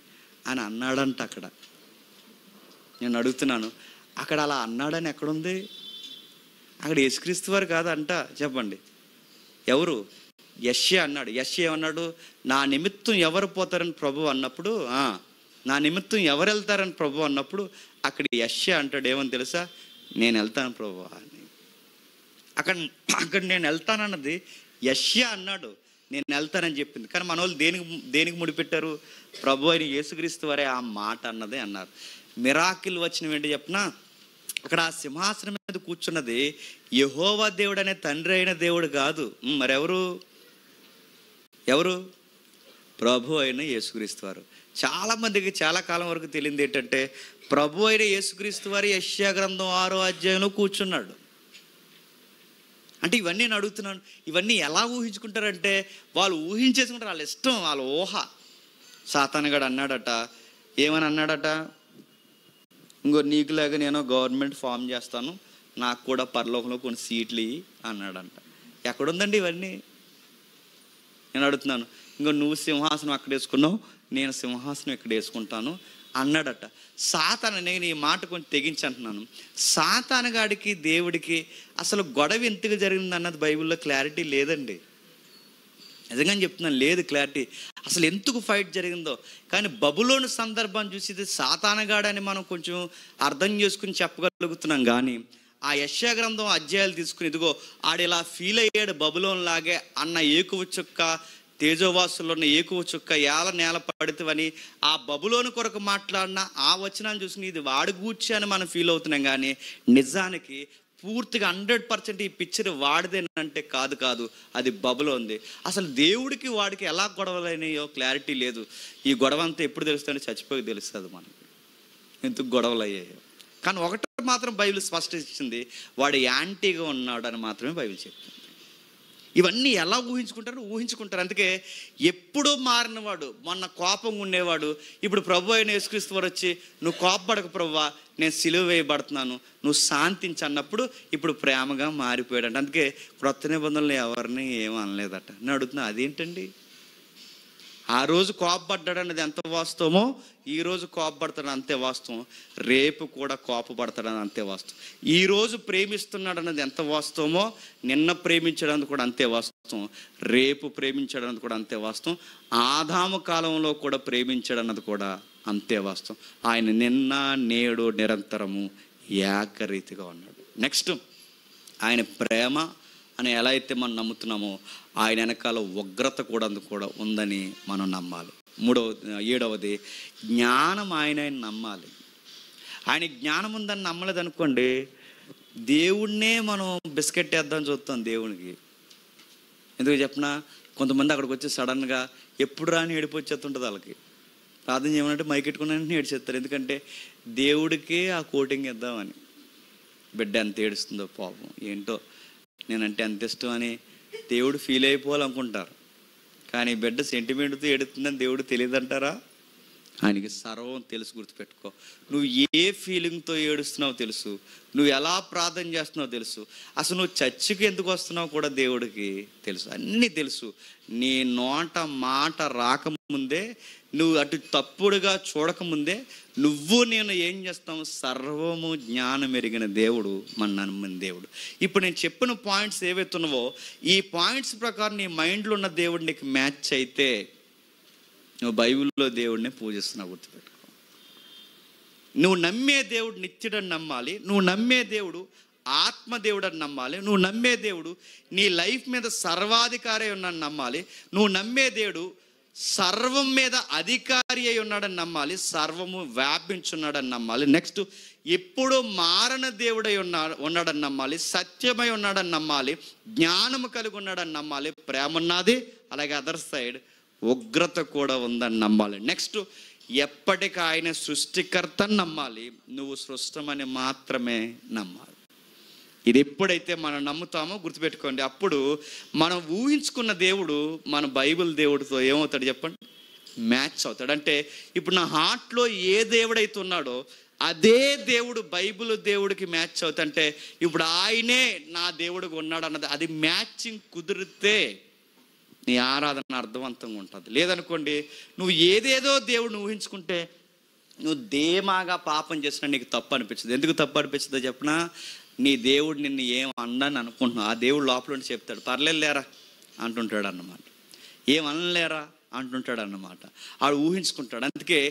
అని అన్నాడంట. అక్కడ నేను అడుగుతున్నాను, అక్కడ అలా అన్నాడని ఎక్కడుంది? అక్కడ యేసుక్రీస్తు వారు కాదంట, చెప్పండి ఎవరు? యెషయా అన్నాడు. యెషయా ఏమన్నాడు? నా నిమిత్తం ఎవరు పోతారని ప్రభు అన్నప్పుడు, నా నిమిత్తం ఎవరు వెళ్తారని ప్రభు అన్నప్పుడు అక్కడ యెషయా అంటాడు ఏమని తెలుసా? నేను వెళ్తాను ప్రభు అని. అక్కడ నేను వెళ్తానన్నది యెషయా అన్నాడు, నేను వెళ్తానని చెప్పింది. కానీ మన వాళ్ళు దేనికి ముడిపెట్టారు? ప్రభు అయిన యేసుక్రీస్తు వారే ఆ మాట అన్నదే అన్నారు. మిరాకిల్ వచ్చిన ఏంటి చెప్పినా, అక్కడ ఆ సింహాసనం మీద కూర్చున్నది యెహోవా దేవుడు అనే తండ్రి అయిన దేవుడు కాదు, మరెవరు? ప్రభు అయిన యేసుక్రీస్తు వారు. చాలామందికి చాలా కాలం వరకు తెలియదు ఏంటంటే, ప్రభు అయిన యేసుక్రీస్తు వారు యెషయా గ్రంథం 6వ అధ్యాయంలో కూర్చున్నాడు. అంటే ఇవన్నీ నేను అడుగుతున్నాను, ఇవన్నీ ఎలా ఊహించుకుంటారంటే వాళ్ళు ఊహించేసుకుంటారు, వాళ్ళ ఇష్టం, వాళ్ళ ఊహ. సాతానుగాడు అన్నాడట, ఏమని అన్నాడట? ఇంకో నీకులాగా నేను గవర్నమెంట్ ఫామ్ చేస్తాను, నాకు కూడా పరలోకంలో కొన్ని సీట్లు ఇయ్యి అన్నాడంట. ఎక్కడుందండి ఇవన్నీ? నేను అడుగుతున్నాను. ఇంకో నువ్వు సింహాసనం అక్కడ వేసుకున్నావు, నేను సింహాసనం ఇక్కడ వేసుకుంటాను అన్నాడట. సాతాను, నేను ఈ మాట కొంచెం తెగించి అంటున్నాను, సాతానుగాడికి దేవుడికి అసలు గొడవ ఎందుకు జరిగింది అన్నది బైబిల్లో క్లారిటీ లేదండి. నిజంగా చెప్తున్నాను, లేదు క్లారిటీ. అసలు ఎందుకు ఫైట్ జరిగిందో. కానీ బబులోను సందర్భం చూసి ఇది సాతానుగాడని మనం కొంచెం అర్థం చేసుకుని చెప్పగలుగుతున్నాం. కానీ ఆ యెషయా గ్రంథం అధ్యాయాలు తీసుకుని, ఇదిగో ఆడిలా ఫీల్ అయ్యాడు బబులోన్ లాగే అన్న ఏకువ చుక్క, తేజోవాసుల్లో ఉన్న ఏకువ చుక్క ఏల నేల పడుతువని ఆ బబులోను కొరకు మాట్లాడిన ఆ వచనాన్ని చూసుకుని ఇది వాడు గూర్చి అని మనం ఫీల్ అవుతున్నాం. కానీ నిజానికి పూర్తిగా 100% ఈ పిక్చర్ వాడిదేనంటే కాదు, అది బబులోన్ది. అసలు దేవుడికి వాడికి ఎలా గొడవలైనాయో క్లారిటీ లేదు. ఈ గొడవ అంతా ఎప్పుడు తెలుస్తుందంటే చచ్చిపోయి తెలుస్తుంది మనకి ఎందుకు గొడవలు అయ్యాయో. కానీ ఒకటి మాత్రం బైబిల్ స్పష్టత ఇచ్చింది, వాడు యాంటీగా ఉన్నాడు అని మాత్రమే బైబిల్ చెప్తుంది. ఇవన్నీ ఎలా ఊహించుకుంటారు. అందుకే ఎప్పుడూ మారినవాడు, మొన్న కోపంగా ఉండేవాడు, ఇప్పుడు ప్రభు అయిన యేసుక్రీస్తు వారు వచ్చి, నువ్వు కోపపడక ప్రభువా, నేను సిలువ వేయబడుతున్నాను, నువ్వు శాంతించి అన్నప్పుడు ఇప్పుడు ప్రేమగా మారిపోయాడంట. అందుకే క్రొత్త నిబంధనలు ఎవరిని ఏమీ అనలేదట. నేను అడుగుతున్నా, అదేంటండి? ఆ రోజు కోపపడ్డాడు అన్నది ఎంత వాస్తవమో ఈరోజు కోపపడతాడు అంతే వాస్తవం, రేపు కూడా కోపపడతాడని అంతే వాస్తవం. ఈరోజు ప్రేమిస్తున్నాడు అన్నది ఎంత వాస్తవమో నిన్న ప్రేమించడానికి కూడా అంతే వాస్తవం, రేపు ప్రేమించడానికి కూడా అంతే వాస్తవం, ఆదాము కాలంలో కూడా ప్రేమించాడన్నది కూడా అంతే వాస్తవం. ఆయన నిన్న నేడు నిరంతరము ఏకరీతిగా ఉన్నాడు. నెక్స్ట్, ఆయన ప్రేమ అని ఎలా అయితే మనం నమ్ముతున్నామో ఆయన వెనకాల ఉగ్రత కూడా ఉందని మనం నమ్మాలి. 7వది జ్ఞానం ఆయన నమ్మాలి. ఆయన జ్ఞానం ఉందని నమ్మలేదనుకోండి, దేవుణ్ణే మనం బిస్కెట్ వేద్దాం చూస్తాం దేవునికి. ఎందుకు చెప్పినా, కొంతమంది అక్కడికి వచ్చి సడన్గా ఎప్పుడు రాని ఏడుపు వచ్చేస్తుంటుంది వాళ్ళకి. ప్రార్థన చేయమంటే మైకెట్టుకుని ఏడ్చేస్తారు. ఎందుకంటే దేవుడికే ఆ కోటింగ్ ఇద్దామని. బిడ్డ ఎంత ఏడుస్తుందో పాపం, ఏంటో నేనంటే ఎంత ఇష్టం అని దేవుడు ఫీల్ అయిపోవాలనుకుంటారు. కానీ బిడ్డ సెంటిమెంట్తో ఏడుతుందని దేవుడు తెలియదంటారా? ఆయనకి సర్వం తెలుసు. గుర్తుపెట్టుకో, నువ్వు ఏ ఫీలింగ్తో ఏడుస్తున్నావో తెలుసు, నువ్వు ఎలా ప్రార్థన చేస్తున్నావో తెలుసు, అసలు నువ్వు చర్చికి ఎందుకు వస్తున్నావు కూడా దేవుడికి తెలుసు. అన్నీ తెలుసు. నీ నోట మాట రాకముందే, నువ్వు అటు తప్పుడుగా చూడకముందే నువ్వు నేను ఏం చేస్తాం, సర్వము జ్ఞానం ఎరిగిన దేవుడు, మన నమ్మిన దేవుడు. ఇప్పుడు నేను చెప్పిన పాయింట్స్ ఏవైతే ఉన్నావో, ఈ పాయింట్స్ ప్రకారం నీ మైండ్లో ఉన్న దేవుడు నీకు మ్యాచ్ అయితే నువ్వు బైబిల్లో దేవుడిని పూజిస్తున్నావు. గుర్తుపెట్టుకో, నువ్వు నమ్మే దేవుడు నిత్యుడని నమ్మాలి, నువ్వు నమ్మే దేవుడు ఆత్మదేవుడు అని నమ్మాలి, నువ్వు నమ్మే దేవుడు నీ లైఫ్ మీద సర్వాధికారి ఉన్నాడని నమ్మాలి, నువ్వు నమ్మే దేవుడు సర్వం మీద అధికారి అయి ఉన్నాడని నమ్మాలి, సర్వము వ్యాపించున్నాడని నమ్మాలి. నెక్స్ట్, ఎప్పుడు మారణ దేవుడై ఉన్నాడని నమ్మాలి, సత్యమై ఉన్నాడని నమ్మాలి, జ్ఞానము కలిగి ఉన్నాడని నమ్మాలి, ప్రేమ ఉన్నది, అలాగే అదర్ సైడ్ ఉగ్రత కూడా ఉందని నమ్మాలి. నెక్స్ట్, ఎప్పటికీ ఆయన సృష్టికర్తని నమ్మాలి, నువ్వు సృష్టమని మాత్రమే నమ్మాలి. ఇది ఎప్పుడైతే మనం నమ్ముతామో గుర్తుపెట్టుకోండి, అప్పుడు మనం ఊహించుకున్న దేవుడు మన బైబిల్ దేవుడితో ఏమవుతాడు చెప్పండి, మ్యాచ్ అవుతాడు. అంటే ఇప్పుడు నా హార్ట్లో ఏ దేవుడైతే ఉన్నాడో అదే దేవుడు బైబిల్ దేవుడికి మ్యాచ్ అవుతుంటే, ఇప్పుడు ఆయనే నా దేవుడికి ఉన్నాడు అన్నది, అది మ్యాచింగ్ కుదిరితే నీ ఆరాధన అర్థవంతంగా ఉంటుంది. లేదనుకోండి, నువ్వు ఏదేదో దేవుడిని ఊహించుకుంటే నువ్వు ధీమాగా పాపం చేసినా నీకు తప్పు అనిపించదు. ఎందుకు తప్పు అనిపించదో చెప్పినా, నీ దేవుడు నిన్ను ఏం అన్నాను అనుకుంటున్నావు, ఆ దేవుడు లోపల ఉండి చెప్తాడు, పర్లేదు లేరా అంటుంటాడు అన్నమాట, ఏం అనలేరా అంటుంటాడు అన్నమాట. ఆడు ఊహించుకుంటాడు. అందుకే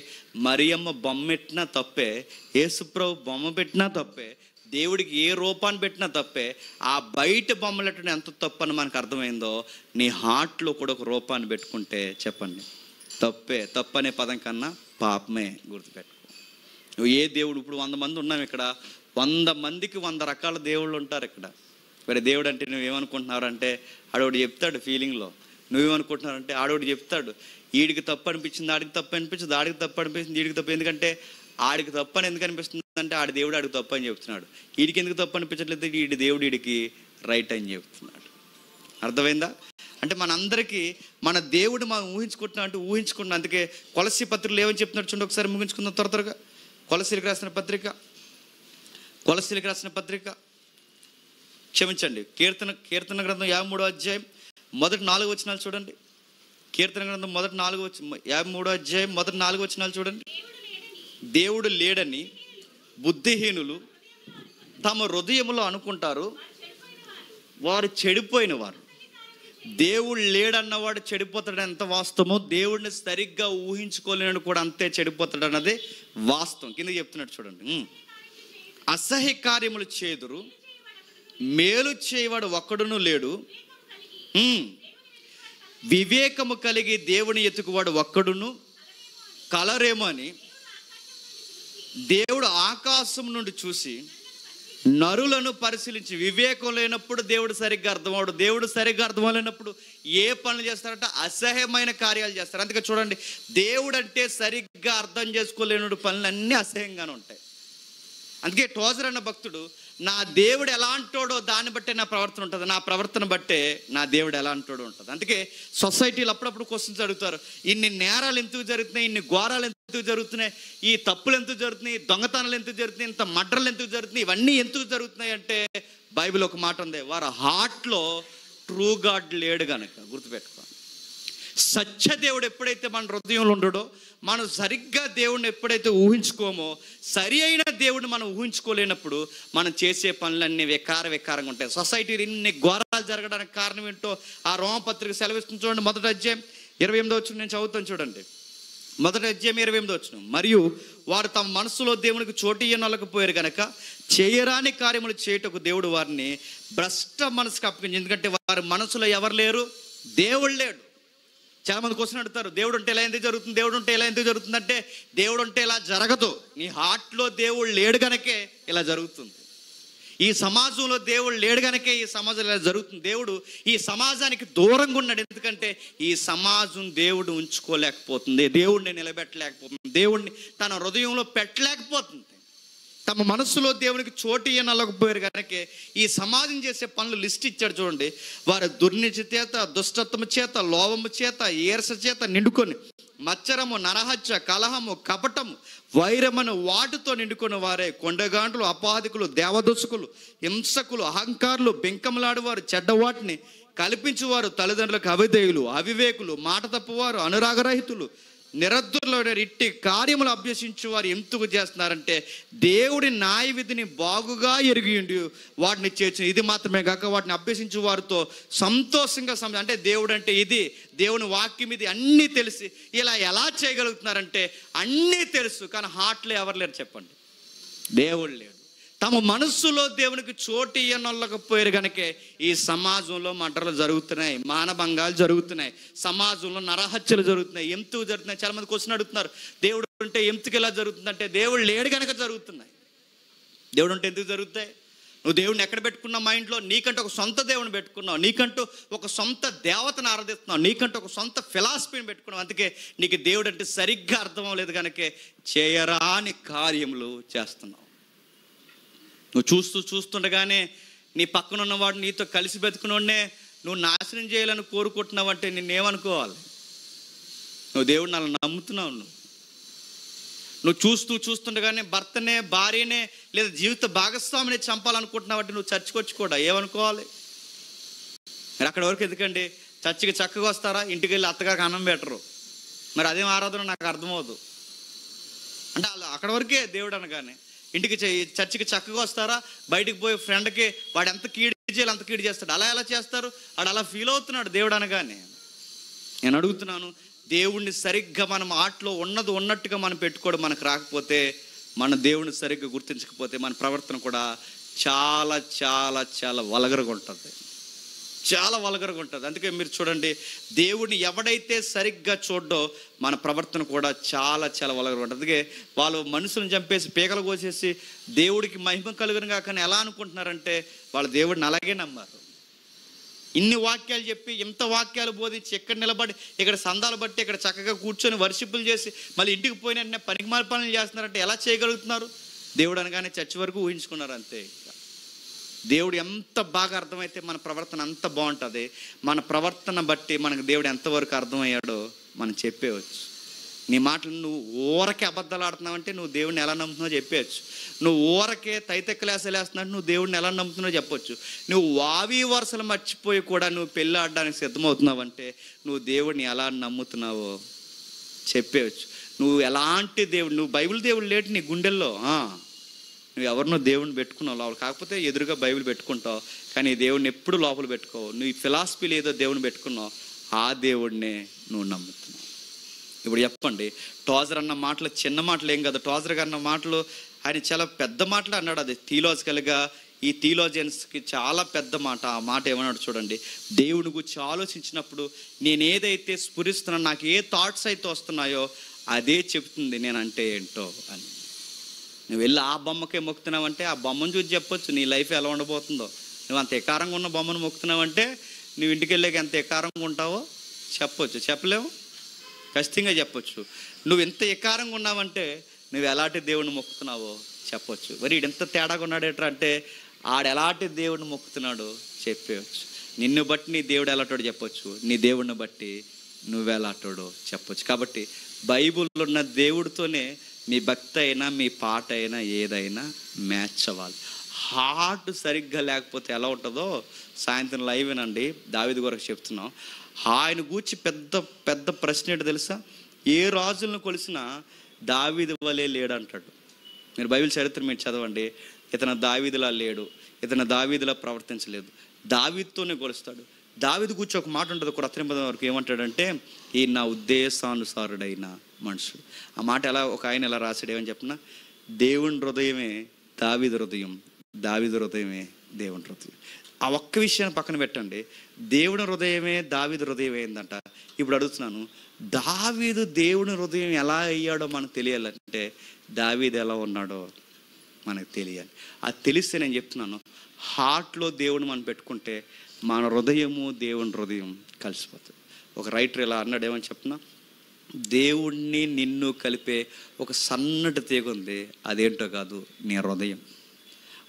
మరియమ్మ బొమ్మ పెట్టినా తప్పే, యేసుప్రభు బొమ్మ పెట్టినా తప్పే, దేవుడికి ఏ రూపాన్ని పెట్టినా తప్పే. ఆ బయట బొమ్మలెట్టడం ఎంత తప్పు అని మనకు అర్థమైందో, నీ హార్ట్లో కూడా ఒక రూపాన్ని పెట్టుకుంటే చెప్పండి తప్పే. తప్పు అనే పదం కన్నా పాపమే. గుర్తుపెట్టుకో, నువ్వు ఏ దేవుడు, ఇప్పుడు 100 మంది ఉన్నాం ఇక్కడ, 100 మందికి 100 రకాల దేవుళ్ళు ఉంటారు ఇక్కడ. మరి దేవుడు అంటే నువ్వేమనుకుంటున్నారంటే ఆడోడు చెప్తాడు ఫీలింగ్లో, నువ్వేమనుకుంటున్నారంటే ఆడోడు చెప్తాడు, వీడికి తప్పు అనిపించింది ఆడికి తప్పు అనిపించింది, ఆడికి తప్పు అనిపించింది వీడికి తప్పు. ఎందుకంటే ఆడికి తప్పు అని ఎందుకు అనిపిస్తుంది అంటే, ఆడి దేవుడు ఆడికి తప్పు అని చెప్తున్నాడు. వీడికి ఎందుకు తప్పు అనిపించట్లేదు, వీడి దేవుడు వీడికి రైట్ అని చెప్తున్నాడు. అర్థమైందా? అంటే మనందరికీ మన దేవుడు మనం ఊహించుకుంటున్నాం అంటే ఊహించుకుంటున్నాం. అందుకే కొలసీ పత్రికలు ఏమని చెప్తున్నాడు చూడండి, ఒకసారి ముగించుకుందాం త్వరగా. కొలసీలకు రాసిన పత్రిక క్షమించండి, కీర్తన గ్రంథం 53వ అధ్యాయం మొదటి 4 వచనాలు చూడండి. కీర్తన గ్రంథం 53వ అధ్యాయం మొదటి 4 వచనాలు చూడండి. దేవుడు లేడని బుద్ధిహీనులు తమ హృదయములో అనుకుంటారు, వారు చెడిపోయిన వారు. దేవుడు లేడన్నవాడు చెడిపోతాడు ఎంత వాస్తవమో, దేవుడిని సరిగ్గా ఊహించుకోలేడు కూడా అంతే చెడిపోతాడు అన్నది వాస్తవం. కింద చెప్తున్నాడు చూడండి, అసహ్య కార్యములు చేదురు, మేలు చేయవాడు ఒక్కడును లేడు, వివేకము కలిగి దేవుని ఎత్తుకువాడు ఒక్కడును కలరేమో అని దేవుడు ఆకాశం నుండి చూసి నరులను పరిశీలించి, వివేకం లేనప్పుడు దేవుడు సరిగ్గా అర్థమవడు, దేవుడు సరిగ్గా అర్థమలేనప్పుడు ఏ పనులు చేస్తారంటే అసహ్యమైన కార్యాలు చేస్తారు. అందుకే చూడండి, దేవుడు అంటే సరిగ్గా అర్థం చేసుకోలేని పనులన్నీ అసహ్యంగానే ఉంటాయి. అందుకే టోజర్ అన్న భక్తుడు, నా దేవుడు ఎలాంటోడో దాన్ని బట్టే నా ప్రవర్తన ఉంటుంది, నా ప్రవర్తన బట్టే నా దేవుడు ఎలాంటోడో ఉంటుంది. అందుకే సొసైటీలో అప్పుడప్పుడు క్వశ్చన్స్ అడుగుతారు, ఇన్ని నేరాలు ఎందుకు జరుగుతున్నాయి, ఇన్ని ఘోరాలు ఎందుకు జరుగుతున్నాయి, ఈ తప్పులు ఎందుకు జరుగుతున్నాయి, దొంగతనాలు ఎందుకు జరుగుతున్నాయి, ఇంత మర్డర్లు ఎందుకు జరుగుతున్నాయి, ఇవన్నీ ఎందుకు జరుగుతున్నాయి అంటే బైబిల్ ఒక మాట ఉంది, వారి హార్ట్లో ట్రూ గాడ్ లేడు కనుక. గుర్తుపెట్టుకోండి, సత్యదేవుడు ఎప్పుడైతే మన హృదయంలో ఉండడో, మనం సరిగ్గా దేవుడిని ఎప్పుడైతే ఊహించుకోమో, సరి అయిన దేవుడిని మనం ఊహించుకోలేనప్పుడు మనం చేసే పనులన్నీ వికారంగా ఉంటాయి. సొసైటీలో ఇన్ని ఘోరాలు జరగడానికి కారణం ఏంటో ఆ రోమపత్రిక సెలవిస్తుంది చూడండి. మొదటి అధ్యాయం 28వ వచనం నేను చదువుతాను చూడండి. మొదటి అధ్యాయం 28వ వచనం, మరియు వారు తమ మనసులో దేవునికి చోటు ఇయ్యనలేకపోయారు కనుక చేయరాని కార్యములు చేయుటకు దేవుడు వారిని భ్రష్ట మనసుకు అప్పగించి. ఎందుకంటే వారి మనసులో ఎవరు లేరు, దేవుడు లేడు. చాలా మంది క్వశ్చన్ అడుగుతారు, దేవుడు ఉంటే ఇలా ఎందుకు జరుగుతుంది, దేవుడు ఉంటే ఇలా ఎందుకు జరుగుతుంది అంటే, దేవుడు ఉంటే ఇలా జరగదు, నీ హార్ట్లో దేవుడు లేడు కనుకే ఇలా జరుగుతుంది. ఈ సమాజంలో దేవుడు లేడు గనకే ఈ సమాజంలో ఇలా జరుగుతుంది. దేవుడు ఈ సమాజానికి దూరంగా ఉన్నాడు. ఎందుకంటే ఈ సమాజం దేవుడు ఉంచుకోలేకపోతుంది, దేవుడిని నిలబెట్టలేకపోతుంది, దేవుడిని తన హృదయంలో పెట్టలేకపోతుంది. తమ మనస్సులో దేవునికి చోటు ఇవ్వనలేకపోయారు కనుక ఈ సమాజం చేసే పనులు లిస్ట్ ఇచ్చాడు చూడండి. వారి దుర్నీతి చేత, దుష్టత్వము చేత, లోభము చేత, ఈర్ష చేత నిండుకొని మచ్చరము, నరహత్య, కలహము, కపటము, వైరమను వాటితో నిండుకొని వారే కొండగాండ్లు, అపాధికులు, దేవదూషకులు, హింసకులు, అహంకారులు, బెంకములాడువారు, చెడ్డవాటిని కల్పించువారు, తల్లిదండ్రులకు అవిధేయులు, అవివేకులు, మాట తప్పువారు, అనురాగరహితులు, నిరద్దులో ఇట్టి కార్యములు అభ్యసించు వారు ఎందుకు చేస్తున్నారంటే దేవుడి న్యాయ విధిని బాగుగా ఎరిగి వాటిని చేర్చు. ఇది మాత్రమే కాక వాటిని అభ్యసించు వారితో సంతోషంగా అంటే దేవుడు అంటే ఇది, దేవుని వాక్యం ఇది అన్నీ తెలిసి ఇలా ఎలా చేయగలుగుతున్నారంటే అన్నీ తెలుసు కానీ హార్ట్లో ఎవరు లేరు చెప్పండి? దేవుడు లేడు. తమ మనస్సులో దేవునికి చోటు ఇవ్వనొల్లకపోయారు కనుకే ఈ సమాజంలో మర్డర్లు జరుగుతున్నాయి, మానభంగాలు జరుగుతున్నాయి, సమాజంలో నరహత్యలు జరుగుతున్నాయి. ఎందుకు జరుగుతున్నాయి? చాలా మంది క్వశ్చన్ అడుగుతున్నారు, దేవుడు ఉంటే ఎందుకు ఇలా జరుగుతుందంటే దేవుడు లేడు కనుక జరుగుతున్నాయి. దేవుడు ఉంటే ఎందుకు జరుగుతాయి? నువ్వు దేవుడిని ఎక్కడ పెట్టుకున్నావు? మైండ్లో నీకంటూ ఒక సొంత దేవుని పెట్టుకున్నావు, నీకంటూ ఒక సొంత దేవతను ఆరాధిస్తున్నావు, నీకంటూ ఒక సొంత ఫిలాసఫీని పెట్టుకున్నావు. అందుకే నీకు దేవుడు అంటే సరిగ్గా అర్థం అవ్వలేదు కనుకే చేయరాని కార్యములు చేస్తున్నావు. నువ్వు చూస్తుండగానే నీ పక్కన ఉన్నవాడు నీతో కలిసి బతుకున్నోడే నువ్వు నాశనం చేయాలని కోరుకుంటున్నావంటే నిన్నేమనుకోవాలి? నువ్వు దేవుడిని అలా నమ్ముతున్నావు. నువ్వు చూస్తుండగానే భర్తనే, భార్యనే లేదా జీవిత భాగస్వామిని చంపాలనుకుంటున్నావంటే నువ్వు చర్చికొచ్చి కూడా ఏమనుకోవాలి? మరి అక్కడి వరకు ఎందుకండి? చర్చికి చక్కగా వస్తారా, ఇంటికి వెళ్ళి అత్తగారికి అన్నం పెట్టరు, మరి అదేం ఆరాధన నాకు అర్థమవుతుంది. అంటే అక్కడి వరకే దేవుడు అనగానే. ఇంటికి చర్చికి చక్కగా వస్తారా, బయటికి పోయి ఫ్రెండ్కి వాడు ఎంత కీడు చేయాలి అంత కీడు చేస్తాడు. అలా ఎలా చేస్తారు? వాడు అలా ఫీల్ అవుతున్నాడు దేవుడు అనగానే. నేను అడుగుతున్నాను, దేవుణ్ణి సరిగ్గా మనం ఆటలో ఉన్నది ఉన్నట్టుగా మనం పెట్టుకోవడం మనకు రాకపోతే, మన దేవుడిని సరిగ్గా గుర్తించకపోతే మన ప్రవర్తన కూడా చాలా చాలా చాలా వల్గర్గా ఉంటుంది, చాలా వల్గర్గా ఉంటుంది. అందుకే మీరు చూడండి, దేవుడిని ఎవడైతే సరిగ్గా చూడ్డో మన ప్రవర్తన కూడా చాలా చాలా వల్గర్గా ఉంటుంది. అందుకే వాళ్ళు మనుషులను చంపేసి పీకలు కోసేసి దేవుడికి మహిమ కలుగునుగా కానీ ఎలా అనుకుంటున్నారంటే వాళ్ళు దేవుడిని అలాగే నమ్మారు. ఇన్ని వాక్యాలు చెప్పి, ఇంత వాక్యాలు బోధించి ఇక్కడ నిలబడి ఇక్కడ సందాలు బట్టి ఇక్కడ చక్కగా కూర్చొని వర్షిప్పులు చేసి మళ్ళీ ఇంటికి పోయిన వెంటనే పనికిమాల పనులు చేస్తున్నారంటే ఎలా చేయగలుగుతున్నారు? దేవుడు అనగానే చర్చి వరకు ఊహించుకున్నారు అంతే. దేవుడు ఎంత బాగా అర్థమైతే మన ప్రవర్తన అంత బాగుంటుంది. మన ప్రవర్తన బట్టి మనకు దేవుడు ఎంతవరకు అర్థమయ్యాడో మనం చెప్పేయచ్చు. నీ మాటలు నువ్వు ఊరకే అబద్ధాలు ఆడుతున్నావంటే నువ్వు దేవుడిని ఎలా నమ్ముతున్నావు చెప్పేయచ్చు. నువ్వు ఊరకే తైతెక్కలేసలు వేస్తున్నావు నువ్వు దేవుడిని ఎలా నమ్ముతున్నావు చెప్పొచ్చు. నువ్వు వావి వరుసలు మర్చిపోయి కూడా నువ్వు పెళ్ళి ఆడడానికి సిద్ధమవుతున్నావంటే నువ్వు దేవుడిని ఎలా నమ్ముతున్నావో చెప్పేయచ్చు. నువ్వు ఎలాంటి దేవుడు, నువ్వు బైబిల్ దేవుడు లేటి నీ గుండెల్లో, నువ్వు ఎవరినో దేవుడిని పెట్టుకున్నావు లోపల, కాకపోతే ఎదురుగా బైబిల్ పెట్టుకుంటావు కానీ దేవుడిని ఎప్పుడు లోపల పెట్టుకోవు. నువ్వు ఈ ఫిలాసఫీలు ఏదో దేవుడిని పెట్టుకున్నావు, ఆ దేవుడినే నువ్వు నమ్ముతున్నావు. ఇప్పుడు చెప్పండి, టోజర్ అన్న మాటలు చిన్న మాటలు ఏం కదా. టోజర్ అన్న మాటలు ఆయన చాలా పెద్ద మాటలు అన్నాడు. అది థియలాజికల్గా ఈ థియలాజియన్స్కి చాలా పెద్ద మాట. ఆ మాట ఏమన్నాడు చూడండి, దేవుని గురించి ఆలోచించినప్పుడు నేను ఏదైతే స్ఫురిస్తున్నానో, నాకు ఏ థాట్స్ అయితే వస్తున్నాయో అదే చెప్తుంది నేనంటే ఏంటో అని. నువ్వు వెళ్ళి ఆ బొమ్మకే మొక్కుతున్నావంటే ఆ బొమ్మను చూసి చెప్పొచ్చు నీ లైఫ్ ఎలా ఉండబోతుందో. నువ్వు అంత ఎకారంగా ఉన్న బొమ్మను మొక్కుతున్నావంటే నువ్వు ఇంటికి వెళ్ళాక ఎంత ఎకారంగా ఉంటావో చెప్పొచ్చు. చెప్పలేవు, ఖచ్చితంగా చెప్పొచ్చు. నువ్వు ఎంత ఎకారంగా ఉన్నావంటే నువ్వు ఎలాంటి దేవుడిని మొక్కుతున్నావో చెప్పొచ్చు. మరి ఎంత తేడాగా ఉన్నాడేట్రా అంటే ఆడెలాంటి దేవుడిని మొక్కుతున్నాడో చెప్పేయచ్చు. నిన్ను బట్టి నీ దేవుడు ఎలాంటోడు చెప్పొచ్చు, నీ దేవుడిని బట్టి నువ్వెలాంటోడో చెప్పొచ్చు. కాబట్టి బైబిల్లో ఉన్న దేవుడితోనే మీ భక్తి అయినా మీ పాట అయినా ఏదైనా మ్యాచ్ అవ్వాలి. హార్ట్ సరిగ్గా లేకపోతే ఎలా ఉంటుందో సాయంత్రం లైవ్ వినండి, దావీదు కొరకు చెప్తున్నాం. ఆయన గూర్చి పెద్ద పెద్ద ప్రశ్న ఏంటో తెలుసా? ఏ రాజులను కొలిసినా దావీదు వలే లేడు అంటాడు. మీరు బైబిల్ చరిత్ర మీరు చదవండి, ఇతను దావీదులా లేడు, ఇతను దావీదులా ప్రవర్తించలేదు, దావీదుతోనే కొలుస్తాడు. దావీదు కూర్చో ఒక మాట ఉంటుంది క్రొత్త నిబంధన వరకు, ఏమంటాడంటే ఈ నా ఉద్దేశానుసారుడైన మనుషుడు. ఆ మాట ఎలా ఒక ఆయన ఎలా రాశాడు ఏమని చెప్పిన, దేవుని హృదయమే దావీదు హృదయం, దావీదు హృదయమే దేవుని హృదయం. ఆ ఒక్క విషయాన్ని పక్కన పెట్టండి, దేవుని హృదయమే దావీదు హృదయం ఏందంట. ఇప్పుడు అడుగుతున్నాను, దావీదు దేవుని హృదయం ఎలా అయ్యాడో మనకు తెలియాలంటే దావీదు ఎలా ఉన్నాడో మనకు తెలియాలి. అది తెలిస్తే నేను చెప్తున్నాను, హార్ట్లో దేవుడు మనం పెట్టుకుంటే మన హృదయము దేవుని హృదయం కలిసిపోతుంది. ఒక రైటర్ ఇలా అన్నాడు, ఏమని చెప్పిన, దేవుణ్ణి నిన్ను కలిపే ఒక సన్నటి తీగ ఉంది, అదేంటో కాదు నీ హృదయం.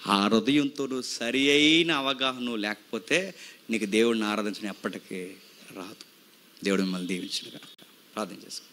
ఆ హృదయంతో నువ్వు సరి అయిన అవగాహన లేకపోతే నీకు దేవుడిని ఆరాధించడం ఎప్పటికీ రాదు. దేవుడు మిమ్మల్ని దీవించిన ప్రార్థన చేసుకో.